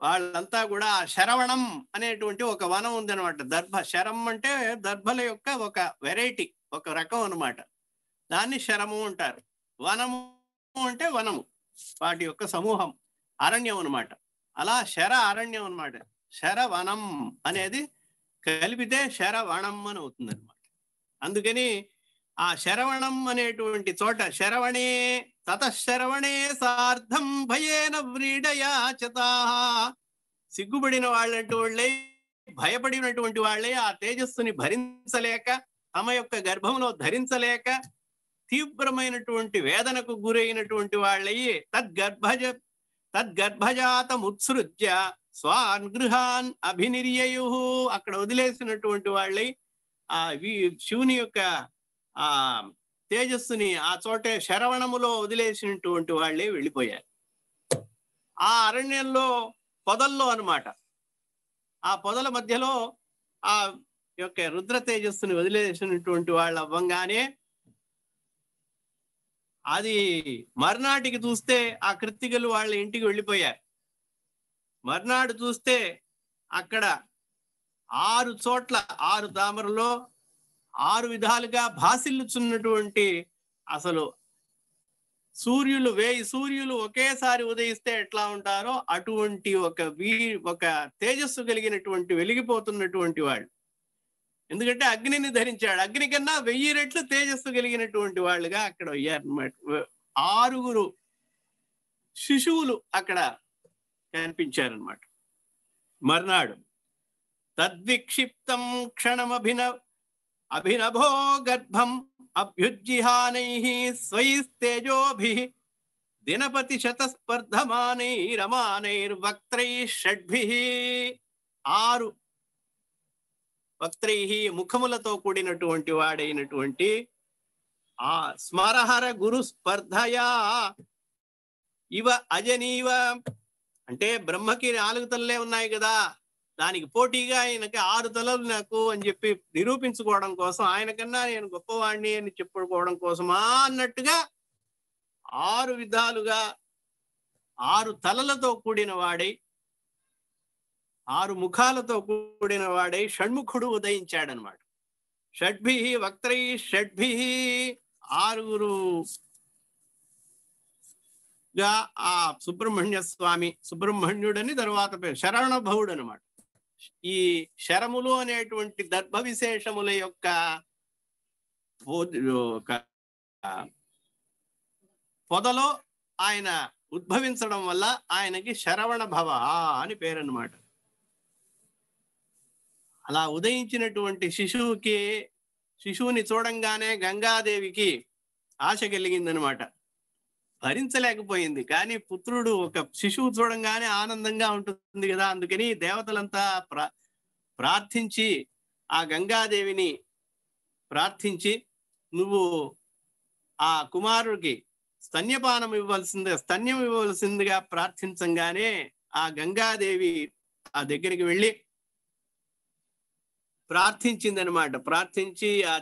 వాళ్ళంతా కూడా శరవణం అనేటువంటి ఒక వనం ఉందన్నమాట. శరం అంటే దర్భల యొక్క ఒక వెరైటీ, ఒక రకం అన్నమాట. దాన్ని శరము అంటారు. వనము అంటే వనము, వాటి యొక్క సమూహం, అరణ్యం అన్నమాట. అలా శర అరణ్యం అన్నమాట. శరవనం అనేది కలిపితే శరవణం అని అవుతుంది అనమాట. అందుకని ఆ శరవణం అనేటువంటి చోట శరవణే తతశరవణే సార్థం భయేన వ్రీడయాచతా, సిగ్గుపడిన వాళ్ళే, భయపడినటువంటి వాళ్ళే, ఆ తేజస్సుని భరించలేక, తమ యొక్క గర్భంలో ధరించలేక తీవ్రమైనటువంటి వేదనకు గురైనటువంటి వాళ్ళయ్యి తద్గర్భజాతముత్సృజ్య స్వాన్ గృహాన్ అభినిర్యయు, అక్కడ వదిలేసినటువంటి వాళ్ళై ఆ శివుని యొక్క ఆ తేజస్సుని ఆ చోటే శరవణములో వదిలేసినటువంటి వాళ్ళే వెళ్ళిపోయారు. ఆ అరణ్యంలో పొదల్లో అన్నమాట, ఆ పొదల మధ్యలో ఆ యొక్క రుద్ర తేజస్సుని వదిలేసినటువంటి వాళ్ళు అవ్వంగానే అది మర్నాటికి చూస్తే ఆ కృత్తికలు వాళ్ళ ఇంటికి వెళ్ళిపోయారు. మర్నాడు చూస్తే అక్కడ 6 చోట్ల 6 తామరలో 6 విధాలుగా భాసిల్లుచున్నటువంటి, అసలు సూర్యులు 1000 సూర్యులు ఒకేసారి ఉదయిస్తే ఎట్లా ఉంటారో అటువంటి ఒక తేజస్సు కలిగినటువంటి, వెలిగిపోతున్నటువంటి వాళ్ళు. ఎందుకంటే అగ్నిని ధరించాడు. అగ్ని కన్నా 1000 రెట్లు తేజస్సు కలిగినటువంటి వాళ్ళుగా అక్కడ అయ్యారన్నమాట. 6 శిశువులు అక్కడ కనిపించారన్నమాట. మర్నాడు తద్విక్షిప్తం అభినభో గర్భం అభ్యుజ్జిహానైః స్వైస్తేజోభిః దినపతి శతస్పర్ధమానైరమానైర్వక్త్రైః షడ్భిః, 6 వక్త్రైః ముఖములతో కూడినటువంటి వాడైనటువంటి ఆ స్మరహర గురు స్పర్ధయా ఇవ అజనీవ, అంటే బ్రహ్మకి 4 తలలే ఉన్నాయి కదా, దానికి పోటీగా ఆయనకి 6 తలలు నాకు అని చెప్పి నిరూపించుకోవడం కోసం, ఆయన కన్నా నేను గొప్పవాణ్ణి అని చెప్పుకోవడం కోసమా అన్నట్టుగా 6 విధాలుగా 6 తలలతో కూడిన వాడై, 6 ముఖాలతో కూడిన వాడై షణ్ముఖుడు ఉదయించాడనమాట. షడ్భి వక్త్రై షడ్భి, 6గా ఆ సుబ్రహ్మణ్యుడని తర్వాత పేరు శరవణ భవుడు అనమాట. ఈ శరములు అనేటువంటి దర్భ విశేషముల యొక్క పొదలో ఆయన ఉద్భవించడం వల్ల ఆయనకి శరవణ భవ అని పేరు అన్నమాట. అలా ఉదయించినటువంటి శిశువుని చూడంగానే గంగాదేవికి ఆశ కలిగిందనమాట. భరించలేకపోయింది. కానీ పుత్రుడు, ఒక శిశువు చూడంగానే ఆనందంగా ఉంటుంది కదా, అందుకని దేవతలంతా ప్రార్థించి ఆ గంగాదేవిని ప్రార్థించి, నువ్వు ఆ కుమారుడికి స్తన్యం ఇవ్వవలసిందిగా ప్రార్థించంగానే ఆ గంగాదేవి ఆ దగ్గరికి వెళ్ళి ప్రార్థించిందనమాట. ప్రార్థించి ఆ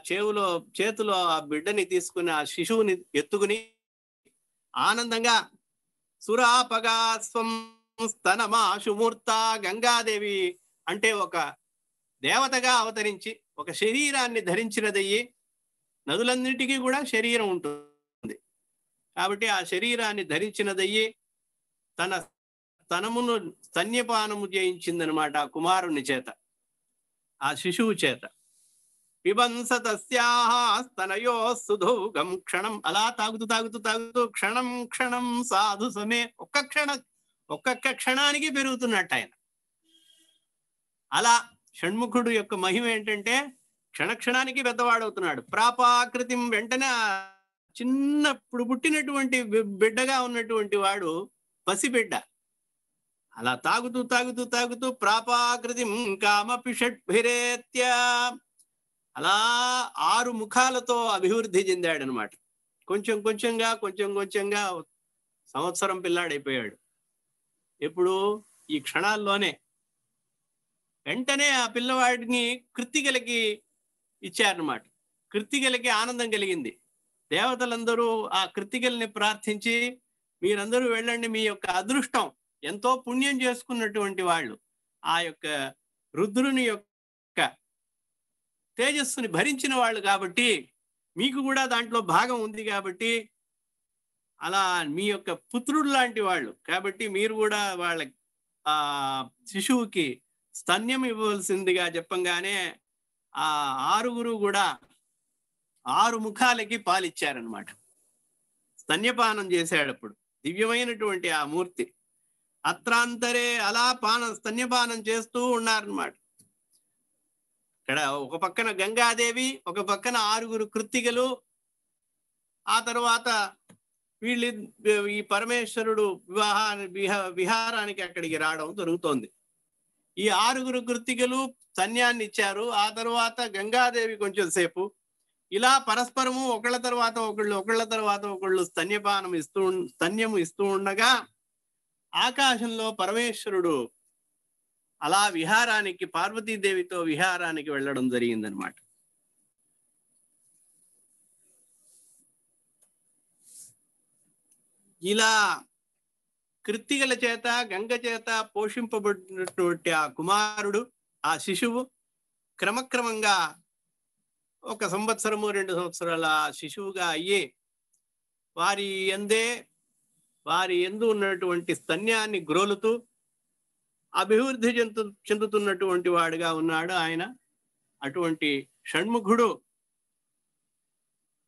చేతిలో ఆ బిడ్డని తీసుకుని, ఆ శిశువుని ఎత్తుకుని ఆనందంగా సురాపగా స్వం స్తనమాశుమూర్త, గంగాదేవి అంటే ఒక దేవతగా అవతరించి ఒక శరీరాన్ని ధరించినదయ్యి, నదులన్నిటికీ కూడా శరీరం ఉంటుంది కాబట్టి ఆ శరీరాన్ని ధరించినదయ్యి తన స్తనమును స్తన్యపానము చేయించిందనమాట ఆ కుమారుని చేత, ఆ శిశువు చేత. పిబంస తస్యాః స్తనయో సుధౌగం క్షణం, అలా తాగుతూ తాగుతూ తాగుతూ క్షణం క్షణం సాధు సమే, ఒక్కొక్క క్షణానికి పెరుగుతున్నట్టు ఆయన. అలా షణ్ముఖుడు యొక్క మహిమ ఏంటంటే క్షణక్షణానికి పెద్దవాడవుతున్నాడు. ప్రాపాకృతిం, వెంటనే చిన్నప్పుడు పుట్టినటువంటి బిడ్డగా ఉన్నటువంటి వాడు పసిబిడ్డ. అలా తాగుతూ తాగుతూ తాగుతూ ప్రాపాకృతిం కామపి షడ్భిరేత్య, అలా 6 ముఖాలతో అభివృద్ధి చెందాడనమాట. కొంచెం కొంచెంగా సంవత్సరం పిల్లాడైపోయాడు. ఎప్పుడు? ఈ క్షణాల్లోనే. వెంటనే ఆ పిల్లవాడిని కృత్తికలకి ఇచ్చారనమాట. కృత్తికలకి ఆనందం కలిగింది. దేవతలందరూ ఆ కృత్తికల్ని ప్రార్థించి, మీరందరూ వెళ్ళండి, మీ యొక్క అదృష్టం, ఎంతో పుణ్యం చేసుకున్నటువంటి వాళ్ళు, ఆ యొక్క రుద్రుని యొక్క తేజస్సుని భరించిన వాళ్ళు కాబట్టి, మీకు కూడా దాంట్లో భాగం ఉంది కాబట్టి, అలా మీ యొక్క పుత్రుడు లాంటి వాళ్ళు కాబట్టి మీరు కూడా వాళ్ళ ఆ శిశువుకి స్తన్యం ఇవ్వవలసిందిగా చెప్పంగానే ఆ 6 కూడా 6 ముఖాలకి పాలిచ్చారనమాట. స్తన్యపానం చేశాడు. అప్పుడు దివ్యమైనటువంటి ఆ మూర్తి అత్రాంతరే అలా స్తన్యపానం చేస్తూ ఉన్నారనమాట. ఇక్కడ ఒక పక్కన గంగాదేవి, ఒక పక్కన 6 కృత్తికలు, ఆ తర్వాత వీళ్ళు ఈ పరమేశ్వరుడు విహారానికి అక్కడికి రావడం జరుగుతోంది. ఈ 6 కృత్తికలు స్తన్యాన్ని ఇచ్చారు. ఆ తర్వాత గంగాదేవి కొంచెం సేపు ఇలా పరస్పరము ఒకళ్ళ తర్వాత ఒకళ్ళు స్తన్యము ఇస్తూ ఉండగా ఆకాశంలో పరమేశ్వరుడు అలా విహారానికి, పార్వతీదేవితో విహారానికి వెళ్ళడం జరిగిందనమాట. ఇలా కృత్తికల చేత, గంగ చేత పోషింపబడినటువంటి ఆ కుమారుడు, ఆ శిశువు క్రమక్రమంగా 1 సంవత్సరము 2 సంవత్సరాల శిశువుగా అయ్యి వారి యందు ఉన్నటువంటి స్తన్యాన్ని గ్రోలుతూ అభివృద్ధి చెందుతున్నటువంటి వాడుగా ఉన్నాడు ఆయన. అటువంటి షణ్ముఖుడు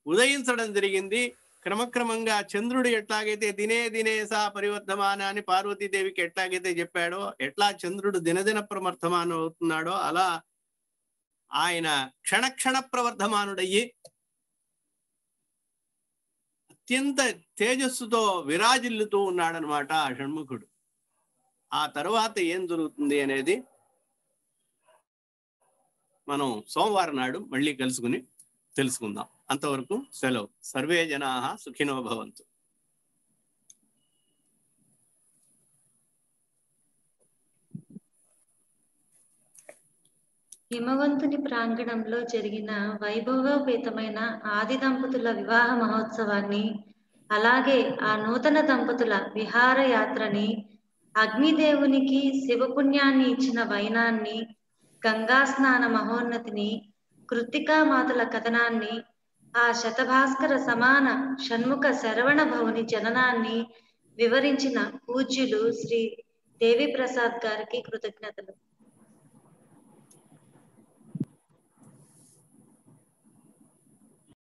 ఉదయించడం జరిగింది. క్రమక్రమంగా చంద్రుడు ఎట్లాగైతే దినే సా పరివర్ధమాన అని పార్వతీదేవికి ఎట్లాగైతే చెప్పాడో, ఎట్లా చంద్రుడు దినదిన ప్రవర్ధమానం అవుతున్నాడో అలా ఆయన క్షణ ప్రవర్ధమానుడయ్యి అత్యంత తేజస్సుతో విరాజిల్లుతూ ఉన్నాడనమాట ఆ షణ్ముఖుడు. ఆ తర్వాత ఏం జరుగుతుంది అనేది మనం సోమవారం నాడు మళ్ళీ కలుసుకుని తెలుసుకుందాం. అంతవరకు సెలవు. సర్వే జనాః సుఖినో భవంతు. హిమవంతుని ప్రాంగణంలో జరిగిన వైభవోపేతమైన ఆది దంపతుల వివాహ మహోత్సవాన్ని, అలాగే ఆ నూతన దంపతుల విహారయాత్రని, అగ్నిదేవునికి శివపుణ్యాన్ని ఇచ్చిన వైనాన్ని, గంగా స్నాన మహోన్నతిని, కృత్తికా మాతల కథనాన్ని, ఆ శతభాస్కర సమాన షణ్ముఖ శరవణ భవుని జననాన్ని వివరించిన పూజ్యులు శ్రీ దేవి ప్రసాద్ గారికి కృతజ్ఞతలు.